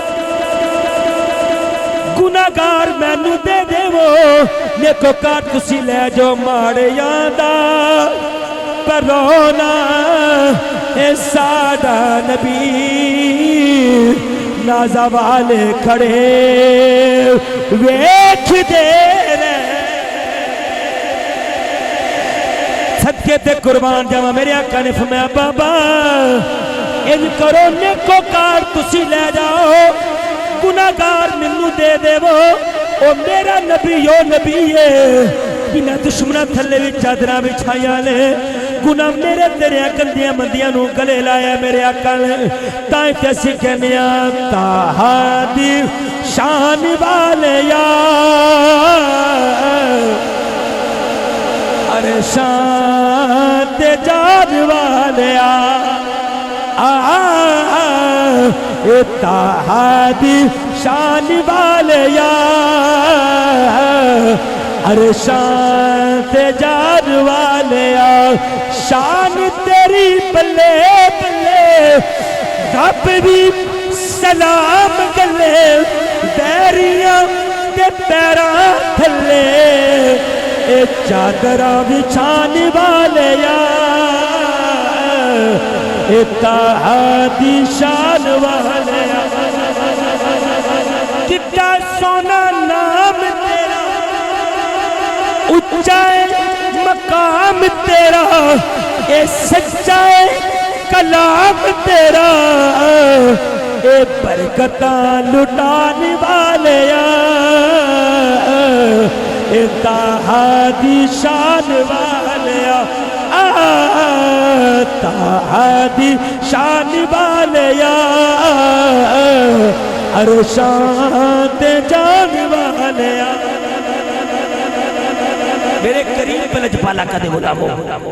گناہگار مینوں دے دے وہ نیکوکار تسی لے جاؤ۔ ماڑے یادا پر رونا اے سادہ نبی نازا والے کھڑے ویکھ دے رہے صدقے تے قربان جاواں میرے آقا نے فرمایا بابا ان کرو نیکوکار تسی لے جاؤ گناہگار مینوں دے دیو او میرا نبی او نبی ہے بنا دشمناں تھلے وچ چادراں بچھائیاں نے گناہ میرے تیرے گندیاں مندیاں نوں گلے لایا میرے آقا نے تاں تے اسی کہنے آ طٰہٰ دی شان والے یا ارے شان تے جان والے طٰہٰ دی شان والے یا ارے شان تے جان والے شان تیری بلے بلے رب بھی سلام گلے بیریاں تے پیراں تھلے اے چادراں بچھان والے اے طٰہٰ دی شان والے کتا سونا نام تیرا اچھا مقام تیرا اے سچا کلام تیرا اے برکتاں لٹان والے اے طٰہٰ دی شان والے طٰہٰ دی شان والے ارے شان تے جان والے میرے کریم پلج پالا کا دے غلامو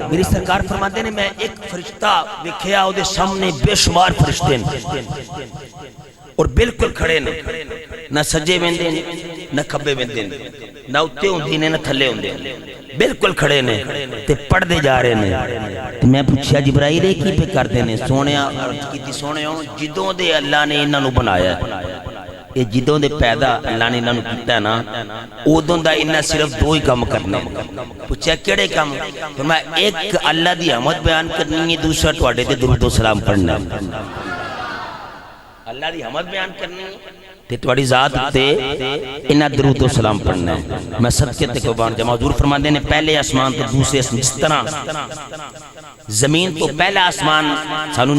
میری سرکار فرماتے نے میں ایک فرشتہ ویکھیا او دے سامنے بے شمار فرشتے ہیں اور بالکل کھڑے نے نہ سجے ویندے نہ کھبے ویندے نہ اتے ہوندے نے نہ تھلے ہوندے بالکل کھڑے نے تے پڑھدے جا رہے نے تے میں پوچھیا جبرائیل کی پہ کردے نے سونیا عرض کیتی سونیو جدوں دے اللہ نے انہاں نوں بنایا یہ جدوں دے پیدا اللہ نے انہاں نوں کیتا ہے نا اودوں دا انہاں صرف دو ہی کام کرنے پوچھیا کیڑے کام فرمایا ایک اللہ دی حمد بیان کرنی ہے دوسرا تواڈے تے درود و سلام پڑھنا اللہ دی حمد بیان کرنی تے تواڈی ذات تے انہاں درود و سلام پڑھنا ہے میں صدقے تے قربان جاواں حضور فرماندے نے پہلے آسمان تو دوسرے جس طرح زمین تو پہلا آسمان سانو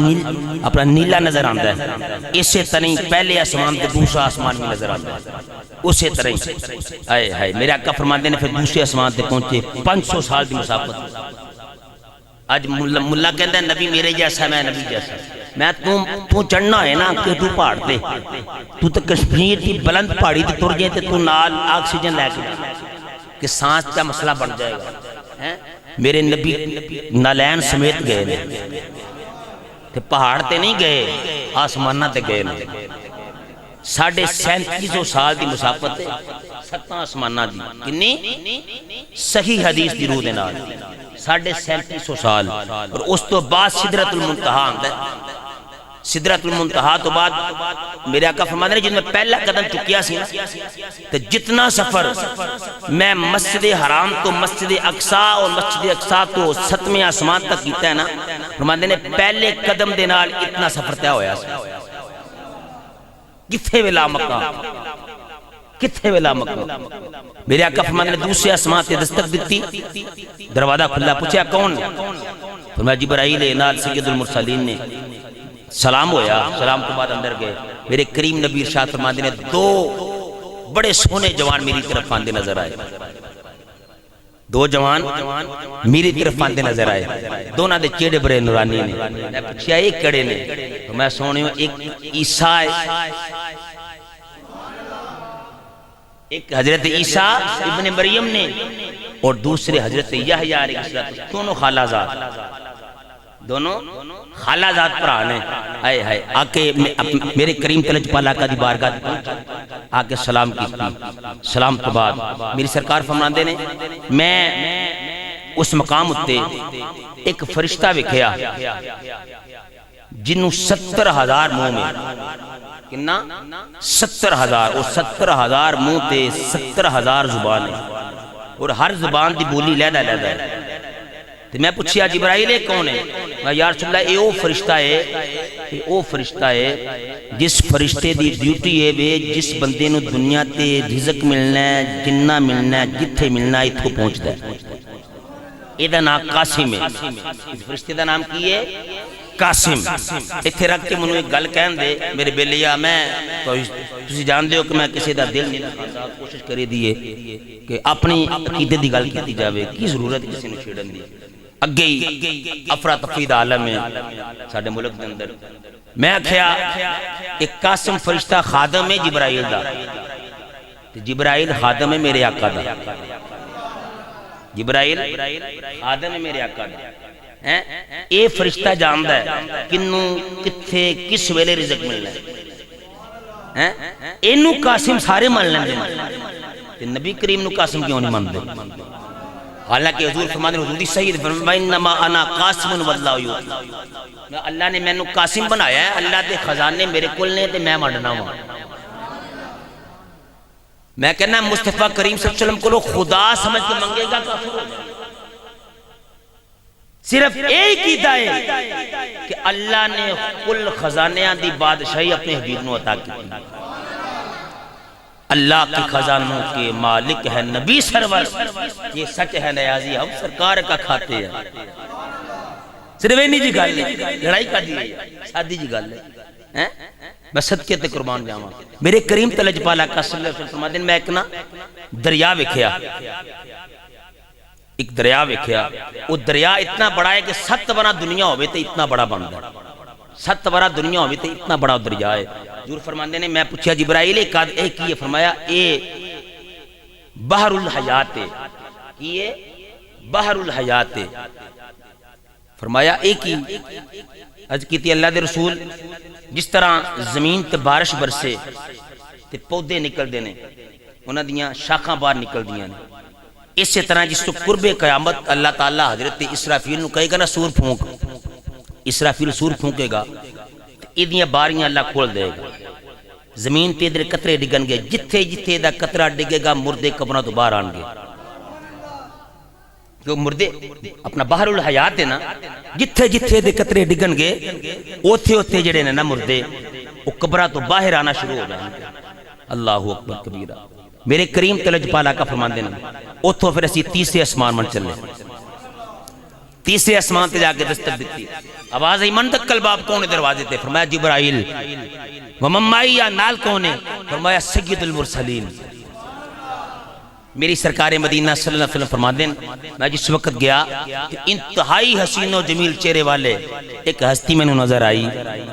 اپنا نیلا نظر آندا ہے اسی طرح پہلے آسمان تے دوسرا آسمان بھی نظر آندا ہے اسی طرح آئے ہائے میرے آقا فرماندے نے پھر دوسرے آسمان تے پہنچے 500 سال دی مسافت آج ملا کہندا ہے نبی میرے جیسا میں نبی جیسا میں تو چڑھنا ہے نا کہ تو پہاڑ تے تو کشمیر کی بلند پہاڑی تے تر گئے تے تو نال آکسیجن لے کے کہ سانس کا مسئلہ بن جائے گا میرے نبی نالین سمیت گئے نے تے پہاڑ تے نہیں گئے آسمانہ تے گئے نے 3750 سال دی مسافت تے 7 آسمانہ دی کنی صحیح حدیث دی روح دے نال 3750 سال اور اس تو بعد سدرۃ المنتہا آندا ہے سدرۃ المنتہا تو بعد میرے آقا فرماتے ہیں جن میں پہلا قدم چکیا سی نا تو جتنا سفر میں مسجد حرام تو مسجد اقصی اور مسجد اقصی تو 7ویں آسمان تک کیتا ہے نا فرماتے ہیں پہلے قدم دے نال اتنا سفر طے ہویا سی کتھے ویلا مکہ کتھے ویلا مکہ میرے آقا فرماتے ہیں دوسرے آسمان تے دستک دیتی دروازہ کھلا پوچھا کون فرمایا جبرائیل نال سید المرسلین نے سلام ہویا سلام تو بعد اندر گئے میرے کریم نبی ارشاد فرماتے ہیں 2 بڑے سونے جوان میری طرف آندے نظر آئے 2 جوان میری طرف آندے نظر آئے دونوں دے چہرے بڑے نورانی نے میں پوچھا ایک کڑے نے تو میں سونے ایک عیسیٰ ایک حضرت عیسیٰ ابن مریم نے اور دوسرے حضرت یحییٰ علیہ السلام دونوں خالہ زاد دونوں خالہ ذات پر آنے آئے ہائے آکے میرے کریم تلج پالا کا دی بارگاہ آکے سلام کی سلام تو بعد میری سرکار فرماندے نے میں اس مقام اتے ایک فرشتہ وکھیا جنہوں 70,000 منہ میں کنا 70,000 اور 70,000 منہ تے 70,000 زبان ہے اور ہر زبان دی بولی لیدہ لیدہ ہے تو میں پوچھیا جبرائیل کون ہے میں یا رسول اللہ اے او فرشتہ ہے تے او فرشتہ ہے جس فرشتے دی ڈیوٹی ہے وے جس بندے نو دنیا تے رزق ملنا ہے، جنہ ملنا ہے، جتھے ملنا ہے اتھو پہنچدا ہے۔ ایدہ نام قاسم ہے، اس فرشتے دا نام کی ہے قاسم۔ اتھے رکھ کے منو ایک گل کہن دے میرے بیلیا، میں تسی جان دے ہو کہ میں کسی دا دل نہیں دکھاتا، کوشش کرے دیئے کہ اپنی عقیدے دی گل کیتی جاوے، کی ضرورت کسی نے چھیڑن دی۔ اگے ہی افراتفری دا عالم ہے ساڑھے ملک دے اندر، میں کھیا ایک قاسم فرشتہ خادم ہے جبرائیل دا، جبرائیل خادم ہے میرے آقا دا، جبرائیل خادم ہے میرے آقا دا۔ اے فرشتہ جاندہ ہے کنوں کتھے کس ویلے رزق ملنا ہے، اینو قاسم سارے مان لیندے ہیں، نبی کریم نو قاسم کیوں نہیں مان دے؟ حالانکہ حضور فرماتے ہیں، حضور دی صحیح فرماتے ہیں انما انا قاسم واللہ یوتی، اللہ نے میں نو قاسم بنایا ہے، اللہ دے خزانے میرے کل نے تے میں مانڈنا ہوں۔ میں کہنا مصطفیٰ کریم صلی اللہ علیہ وسلم کو لوگ خدا سمجھ کے منگے گا کافر ہو جائے۔ صرف ایک ہی دائے کہ اللہ نے کل خزانیاں دی بادشاہی اپنے حبیب نو عطا کی، اللہ کی خزانوں کے مالک ہے نبی سرور، یہ سچ ہے نیازی ہم سرکار کا کھاتے ہیں۔ صرف اینی جی گل ہے، لڑائی کا دی سادی جی گل ہے، میں صدقے تے قربان جاواں۔ میرے کریم تلج پالا کا صلی اللہ علیہ وسلم فرماتے ہیں میں ایک نا دریا ویکھیا، ایک دریا ویکھیا، وہ دریا اتنا بڑا ہے کہ 7 برا دنیا ہوئے تے اتنا بڑا بندا ہے، 7 برا دنیا ہوئے تے اتنا بڑا دریا ہے۔ حضور فرماندے نے میں پوچھا جبرائیل ایک کی ہے؟ فرمایا اے بحر الحیات ہے، یہ بحر الحیات ہے۔ فرمایا ایک ہی عرض کی تھی اللہ دے رسول، جس طرح زمین تے بارش برسے تے پودے نکل دینے، انہاں دیاں شاخاں باہر نکل دیاں نے، اسی طرح جس تو قرب قیامت اللہ تعالیٰ حضرت اسرافیل نو کہے گا نا سور پھونک، اسرافیل سور پھونکے گا، ایدیاں باریاں اللہ کھول دے گا، زمین تے ادھر قطرے ڈگن گے، جتھے جتھے دا قطرہ ڈگے گا مردے قبروں تو باہر آن گے، کہ مردے اپنا بحر الحیات ہے نا، جتھے جتھے دے قطرے ڈگن گے اوتھے اوتھے جڑے نے نا مردے وہ قبرہ تو باہر آنا شروع ہو جائیں گے۔ اللہ اکبر کبیرہ۔ میرے کریم تلج پالا کا فرمان دینا، اوتھو پھر اسی تیسرے اسمان من چلے، تیسرے اسمان تے جا کے دستک دیتی، آواز ای من تک کلباب کون دروازے تے؟ فرمایا جبرائیل۔ وممائی یا نال کون ہے؟ فرمایا سید المرسلین، میری سرکار مدینہ صلی اللہ علیہ وسلم فرما دیں میں جس وقت گیا کہ انتہائی حسین و جمیل چہرے والے ایک ہستی میں نظر آئی،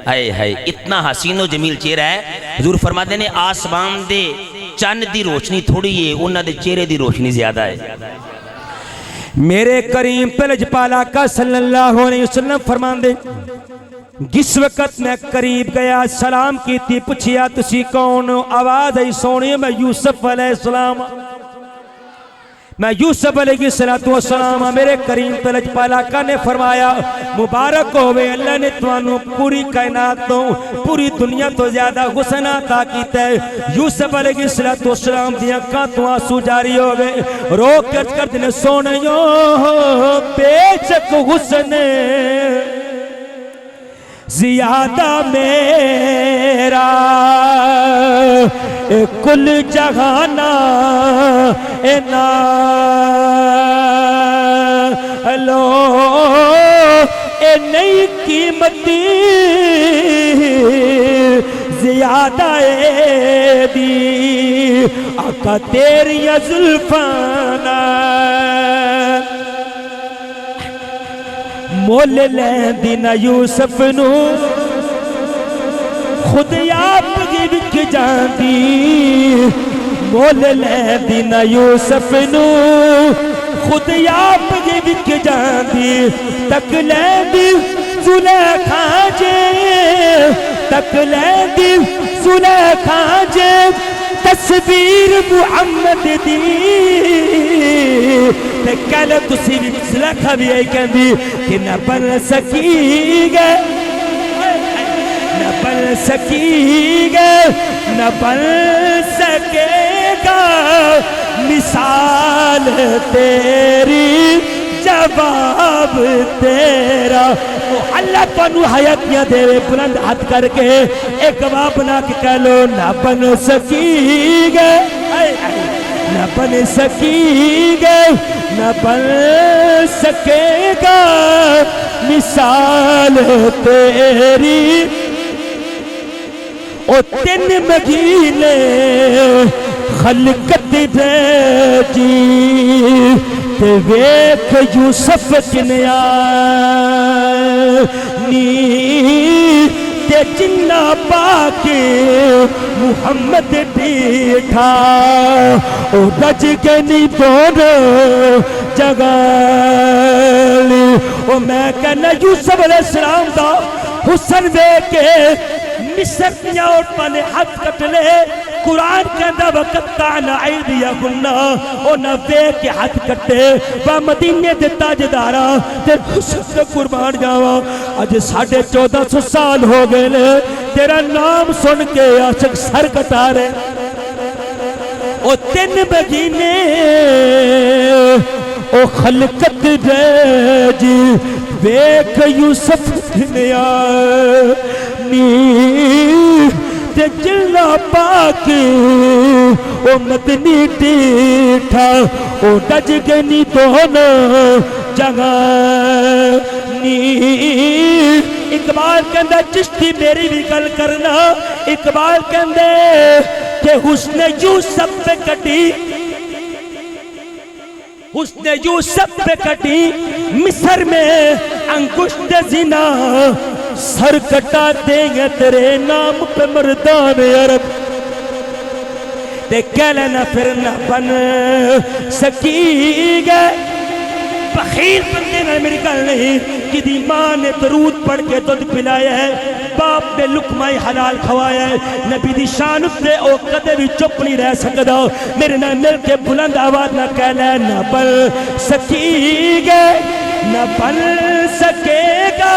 آئے ہائے اتنا حسین و جمیل چہرہ ہے، حضور فرما دیں آسمان دے چاند دی روشنی تھوڑی ہے، انہاں دے چہرے دی روشنی زیادہ ہے۔ میرے کریم تلج پالا کا صلی اللہ علیہ وسلم فرمان دے جس وقت میں قریب گیا سلام کی تھی، پوچھیا تسی کون؟ آواز آئی سونی میں یوسف علیہ السلام، میں یوسف علیہ السلام۔ میرے کریم تلج پالا نے فرمایا مبارک ہوئے اللہ نے توانو پوری کائنات تو پوری دنیا تو زیادہ حسن عطا کیتا ہے۔ یوسف علیہ السلام دیا کہاں تو آنسو جاری ہو گئے، رو کر دینے سونیوں بے شک حسن زیادہ میرا کل جہانا اینا لو اے نئی قیمتی زیادہ اے دی آقا تیری زلفانا مول لین دینا یوسف نو خود آپ کی وک جاندی، مول لین دینا یوسف نو خود آپ کی وک جاندی، تک لین دی زلیخا جے، تک لین دی زلیخا جے تصویر محمد دی، تے کل تسی بھی زلیخا بھی آئی کہندی کہ نہ بن سکی گے، نہ بن سکی گے، نہ بن سکے گا مثال تیری جواب تیرا اللہ تانوں حیاتیاں دے بلند ہاتھ کر کے ایک گواہ بنا کے کہہ لو نہ بن سکی گے نہ بن سکی گے نہ بن سکے گا مثال تیری او تین مہینے خلقت بھیجی تے ویکھ یوسف کنیا نی تے جنہ پاکی محمد بیٹھا او رج کے نہیں دونوں جگہ او میں کہنا یوسف علیہ السلام دا حسن دے کے مصر دیا عورتاں نے ہاتھ کٹ لے قرآن کہندا وقطعنا ایدیہن او نہ وے کے ہاتھ کٹے با مدینے دے تاجداراں تے حسن تے قربان جاواں اج 1450 سال ہو گئے نے تیرا نام سن کے عاشق سر کٹا رہے او 3 مہینے او خلقت بھیجی ویکھ یوسف دنیا نی تے جلنا پاکی او مدنی ڈیٹھا او ڈج گنی دونوں جگہ نی اقبال کہندہ چشتی میری بھی گل کرنا اقبال کہندے کہ حسن یوسف پہ کٹی حسن یوسف پہ کٹی مصر میں انگشت زنا سر کٹا دیں گے تیرے نام پہ مردان عرب تے کہہ لینا پھر نہ بن سکی گے بخیل بندے نے میری گل نہیں کہ دی ماں نے درود پڑھ کے دودھ پلایا ہے باپ نے لقمہ حلال کھوایا ہے نبی دی شان تے او کدے بھی چپ نہیں رہ سکدا میرے نال مل کے بلند آواز نہ کہہ لے نہ بن سکی گے نہ بن سکے گا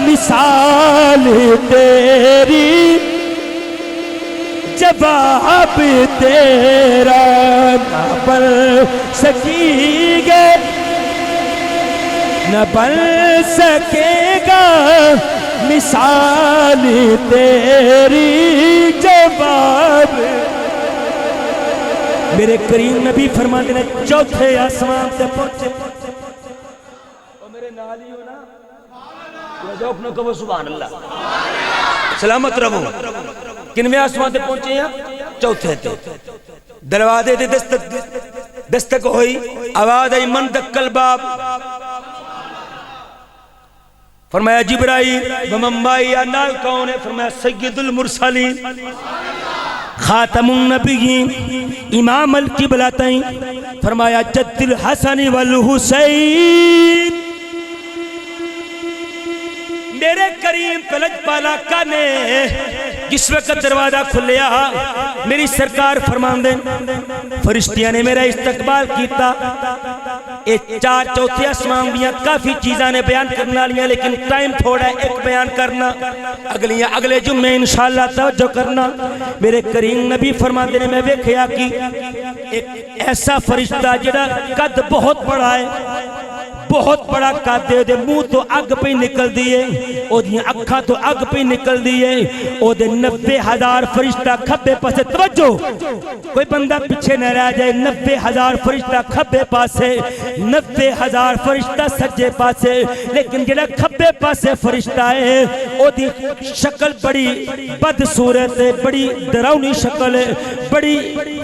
مثال تیری جواب تیرا نہ بن سکی گے نہ بن سکے گا مثال تیری جواب میرے کریم نبی فرماتے ہیں چوتھے آسمان تے پہنچے اور میرے نال ہی ہو نا ذوق نہ کہو سبحان اللہ سلامت رہو کنویں آسمان تے پہنچے ہیں چوتھے تے دروازے تے دستک ہوئی آواز آئی من دکل باب فرمایا جبرائیل ومنبائی نال کون ہے فرمایا سید المرسلین خاتم النبیین امام القبلتین فرمایا جد الحسن والحسین میرے کریم پلج پالا کا نے جس وقت دروازہ کھلیا میری سرکار فرمان دیں فرشتیاں نے میرا استقبال کیتا اے 4 چوتھے آسمان دیاں کافی چیزاں نے بیان کرنا لیا لیکن ٹائم تھوڑا ہے ایک بیان کرنا اگلے جمعے انشاءاللہ توجہ کرنا میرے کریم نبی فرمان دیں میں ویکھیا کی ایک ایسا فرشتہ جڑا قد بہت بڑا ہے بہت بڑا قد دے منہ تو اگ پہ نکل دیئے او دیاں اکھاں تو اگ پہ نکل دیئے او دے 90,000 فرشتہ کھبے پاسے توجہ کوئی بندہ پیچھے نہ رہ جائے 90,000 فرشتہ کھبے پاسے 90,000 فرشتہ سجے پاسے لیکن جڑا کھبے پاسے فرشتہ ہے او دی شکل بڑی بد صورت ہے بڑی ڈراؤنی شکل ہے بڑی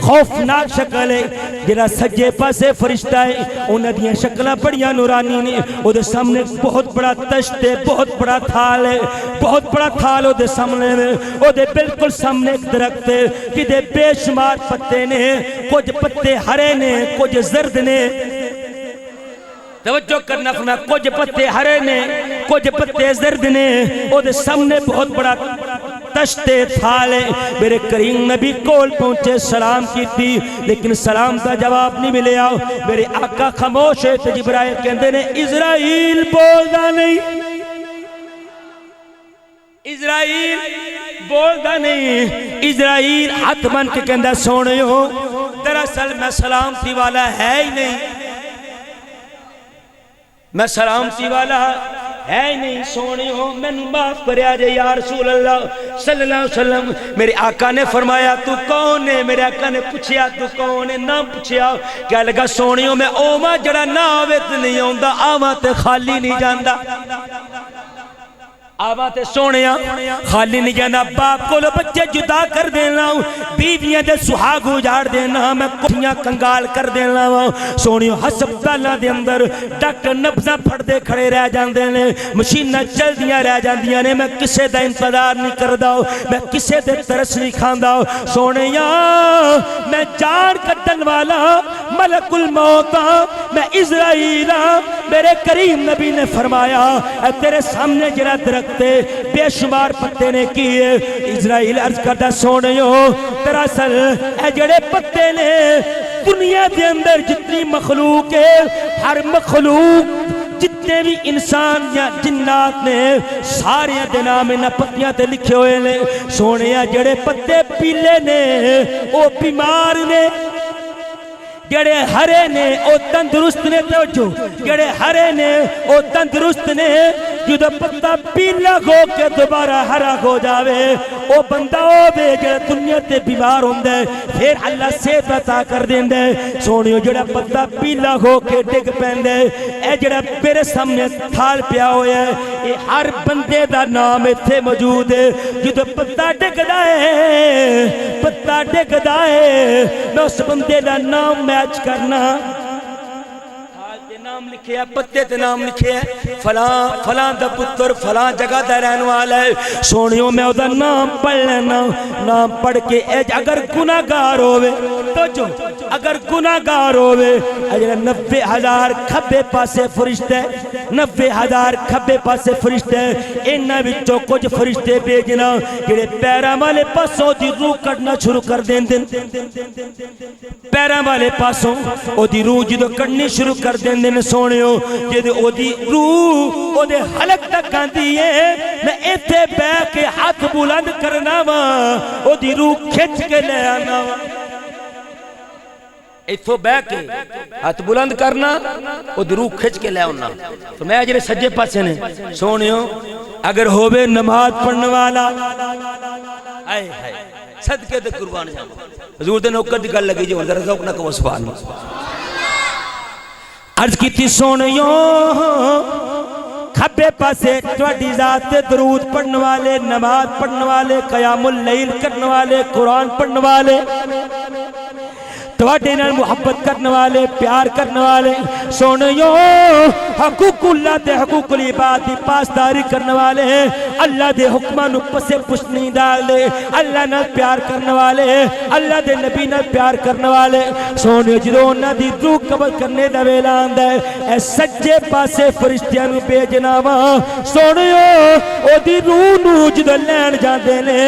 خوفناک شکل ہے جڑا سجے پاسے فرشتہ ہے انہاں دیاں شکلاں بڑیاں نورانی نے او دے سامنے بہت بڑا تشت ہے بہت بڑا تھال ہے بہت بڑا تھال او دے سامنے میں او دے بالکل سامنے ایک درخت ہے کہ دے بے شمار پتے نے کچھ پتے ہرے نے کچھ زرد نے توجہ کرنا فرمایا کچھ پتے ہرے نے کچھ پتے زرد نے او دے سامنے بہت بڑا تشت تھال ہے میرے کریم نبی کول پہنچے سلام کی تھی لیکن سلام کا جواب نہیں ملیا میرے آقا خاموش ہے تو جبرائیل کہندے نے اسرائیل بولدا نہیں اسرائیل بولدا نہیں اسرائیل ہاتھ بن کے کہندا سونے ہو دراصل میں سلامتی والا ہے ہی نہیں میں سلامتی والا ہے نہیں سونے ہو مینو معاف کریا جے یا رسول اللہ صلی اللہ علیہ وسلم. میرے آقا نے فرمایا تو کون ہے؟ میرے آقا نے پوچھیا تو کون ہے؟ نہ پوچھیا. کہہ لگا سونے ہو میں اوما جڑا نہ آوے تے نہیں آوندا آواں تے خالی نہیں جاندا. آواں تے سونیا خالی نہیں جانا. باپ کو لو بچے جدا کر دینا, بیویاں دے سہاگ اجاڑ دینا, میں کٹھیاں کنگال کر دینا. سونیو ہسپتالاں دے اندر ڈاکٹر نبضاں پھڑدے کھڑے رہ جاندے نے, مشیناں چلدیاں رہ جاندیاں نے. میں کسے دا انتظار نہیں کردا, میں کسے دے ترس نہیں کھاندا. سونیا میں جان کٹن والا ملک الموت ہاں, میں اسرائیل ہاں. میرے کریم نبی نے فرمایا اے تیرے سامنے جڑا درخت بے شمار پتے نے کیے. اسرائیل عرض کرتا سونیو دراصل اے جڑے پتے نے دنیا دے اندر جتنی مخلوق ہے, ہر مخلوق جتنے بھی انسان یا جنات نے سارے دے نام انہاں پتیاں تے لکھے ہوئے نے. سونیا جڑے پتے پیلے نے او بیمار نے, جڑے ہرے نے او تندرست نے. توجہ, جڑے ہرے نے او تندرست نے. جدو پتہ پیلا ہو کے دوبارہ ہرا ہو جاوے او بندہ ہوے جڑا دنیا تے بیمار ہوندا ہے, پھر اللہ صحت عطا کر دیندا ہے. سونیو جڑا پتہ پیلا ہو کے ڈگ پیندا ہے, اے جڑا میرے سامنے تھال پیا ہویا ہے, اے ہر بندے دا نام ایتھے موجود ہے. جدو پتہ ڈگدا ہے, پتہ ڈگدا ہے, میں اس بندے دا نام میچ کرنا. نام لکھے ہے, پتے تے نام لکھے ہے, فلاں فلاں دا پتر فلاں جگہ دا رہن والا ہے. سونیوں میں دا نام پڑھ لینا. نام پڑھ کے اگر گناہگار ہوئے تو جو اگر گناہگار ہوئے, اگر 90,000 کھبے پاسے فرشتے, 90,000 کھبے پاسے فرشتے, انہاں وچوں کچھ فرشتے بھیجنا جڑے پیراں والے پاسوں دی روح کڈنا شروع کر دیندے. پیراں والے پاسوں او دی روح جدوں کڈنی شروع کر دیندے. سونیو جدے او دی روح او دے حلق تک آندی ہے, میں ایتھے بیٹھ کے ہاتھ بلند کرنا وا, او دی روح کھچ کے لے آنا وا. ایتھوں بیٹھ کے ہاتھ بلند کرنا, او دی روح کھچ کے لے آنا. تو میں جڑے سجے پاسے نے سونیو اگر ہووے نماز پڑھنے والا, آئے ہائے صدقے تے قربان جاواں. حضور دے نوکر دی گل لگی جو ذرا ذوق نہ کہو سبحان اللہ. عرض کی تھی سونیوں کھبے پاسے تواڈی ذات تے درود پڑھنے والے, نماز پڑھنے والے, قیام اللیل کرنے والے, قرآن پڑھنے والے, تواڈے نال محبت کرنے والے, پیار کرنے والے. سونیوں حقوق اللہ تے حقوق العباد دی پاسداری کرنے والے, اللہ دے حکماں نو پسے پش نہیں ڈالدے, اللہ نال پیار کرنے والے, اللہ دے نبی نال پیار کرنے والے. سونیوں جدوں انہاں دی روح قبض کرنے دا ویلا آندا ہے, اے سجے پاسے فرشتیاں نو بھیجنا وا. سونیوں او دی روح نو جدوں لین جاندے نے,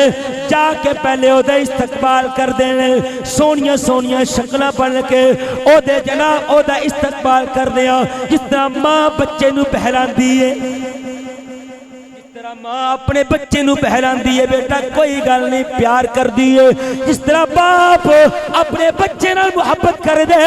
جا کے پہلے او دا استقبال کر دینے. سونیاں سونیاں شکلہ بن کے او دے جناب او دا استقبال کر دیا, جس طرح ماں بچے نو پہلان دیئے, جس طرح ماں اپنے بچے نو پہلان دیئے, بیٹا کوئی گل نہیں پیار کر دیئے, جس طرح باپ اپنے بچے نال محبت کر دے,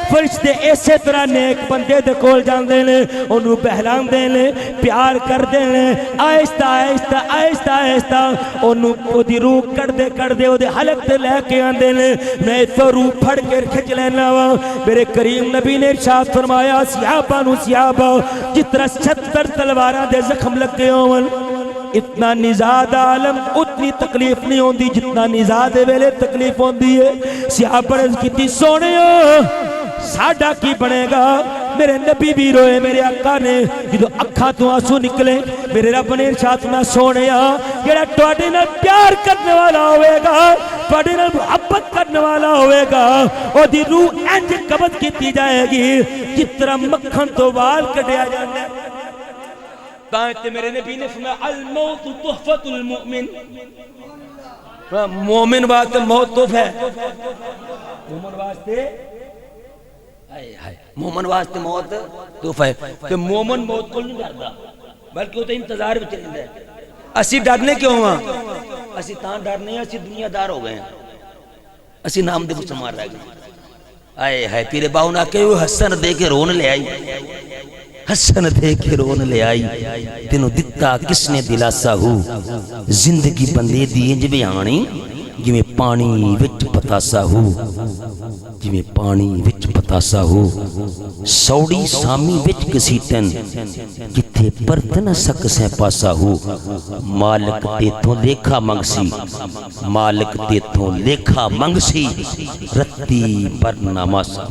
فرشتے ایسے طرح نیک بندے دے کول جان دینے, انہوں پہلان دینے, پیار کر دینے, آہستہ آہستہ آہستہ آہستہ انہوں او دی روح کر دے او دے حلق تے لے کے آن دینے. میں تو روح پھڑ کے کھچ لینا وا. میرے کریم نبی نے ارشاد فرمایا صحابہ نو صحابہ جس طرح 70 تلواراں دے زخم لگے ہون, اتنا نزاد عالم اتنی تکلیف نہیں ہوندی جتنا نزاد ویلے تکلیف ہوندی ہے. صحابہ عرض کیتی سونیو ساڈا کی بنے گا؟ میرے نبی بھی روئے, میرے آقا نے جدو اکھاں تو آنسو نکلے, میرے رب نے ارشاد میں سونیا جڑا تواڈے نال پیار کرنے والا ہوئے گا, تواڈے نال محبت کرنے والا ہوئے گا, او دی روح انج قبض کیتی جائے گی جس طرح مکھن تو وال کڈیا جاندا ہے. تاں میرے نبی نے فرمایا الموت تحفۃ المؤمن, مومن واسطے موت تحفہ ہے. مومن واسطے مومن واسطے موت تحفہ ہے کہ مومن موت کو نہیں ڈردا بلکہ وہ تو انتظار وچ رہندا ہے. اسی ڈرنے کیوں ہاں؟ اسی تاں ڈرنے ہیں اسی دنیا دار ہو گئے ہیں, اسی نام دے مسلمان رہ گئے. آئے ہائے پیرے باہو نہ کہ وہ حسن دے کے رون لے آئی, حسن دے کے رون لے آئی تینوں دتا کس نے دلاسا ہو زندگی بندے دیئے جبے آنی جویں پانی وچ پتاسا ہو جویں پانی وچ پتاسا ہو سوڑی سامی وچ کسیٹن جتھے پرت نہ سک سے پاسا ہو مالک تیتھوں لیکھا منگسی مالک تیتھوں لیکھا منگسی رتی پر ناماسا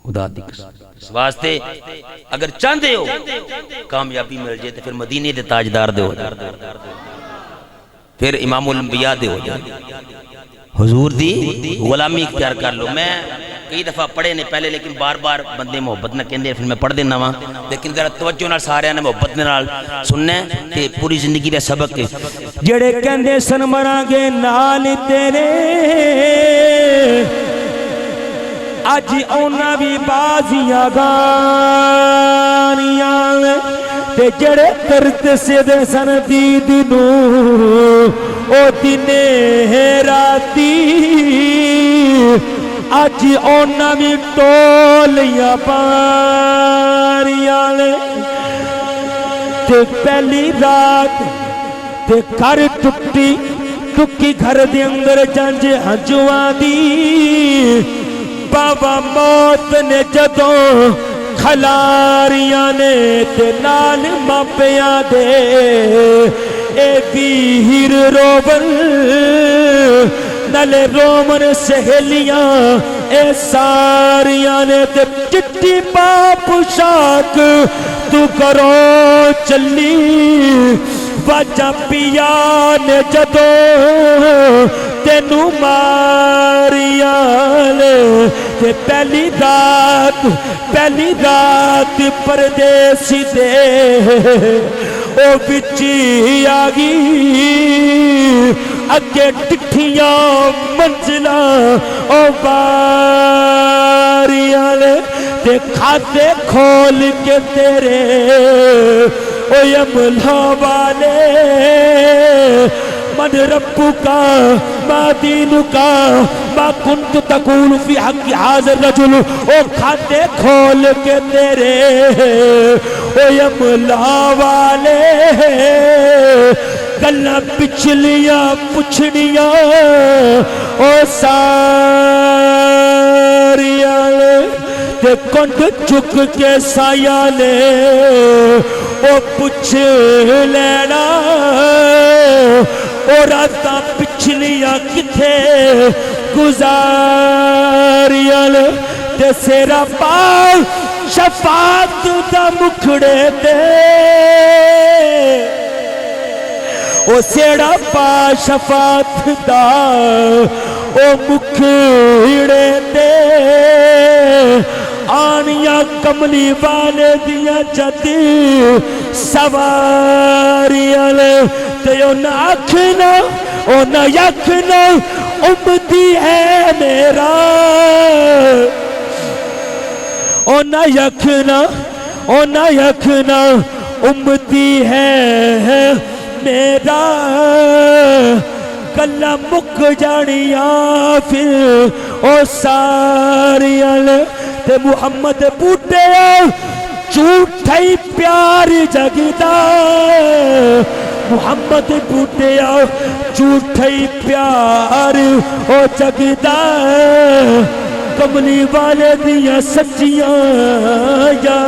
خدا دی قسم اس واسطے اگر چاہتے ہو کامیابی مل جائے تو پھر مدینے دے تاجدار دے ہو جائے پھر امام الانبیاء دے ہو جائے حضور دی غلامی اختیار کر لو میں کئی دفعہ پڑھے نے پہلے لیکن بار بار بندے محبت نہ کہندے پھر میں پڑھ دینا وا لیکن ذرا توجہ نال سارے نے محبت نال سننا ہے کہ پوری زندگی دا سبق ہے جڑے کہندے سن مراں گے نال تیرے اج اونا بھی بازیاں گانیاں تے جڑے کرتے سیدے سن دید نو او دنے راتی اج اونا بھی ٹولیاں پاریاں تے پہلی رات تے گھر ٹکی گھر دے اندر جنج ہنجواں دی بابا موت نے جدوں کھلاریاں نے تے نال ماپیاں دے اے ویر روبل نالے رومن سہیلیاں اے ساریاں نے تے چٹی باپ شاک تو کرو چلی واجہ پیا نے جدوں تینو ماریاں لے تے پہلی رات پردیسی دے او بچی آگی اگے ٹکھیاں منزلہ او باریاں لے تے کھاتے کھول کے تیرے او یملا والے من ربکا ما دینکا ما کنت تقول فی حق حاضر رجل او کھاتے کھول کے تیرے او یملا والے گلہ پچھلیاں پچھڑیاں او ساریاں تے کنڈ چک کے سایہ لے او پچھ لینا او راتا پچھلیاں کتھے گزاریاں تے سیرا پاؤ شفاعت دا مکھڑے تے او سیڑا پا شفاعت دا او مکھڑے تے آنیاں کملی والے دیاں جتی سواریاں تے او نہ آکھنا او نہ یکنا امتی ہے میرا او نہ یکنا امتی ہے میرا کلہ مک جانیاں پھر او ساریاں تے محمد بوٹے جھوٹھائی پیار جگدا محمد بوٹے جھوٹھائی پیار او جگدا کملی والے دیاں سچیاں یا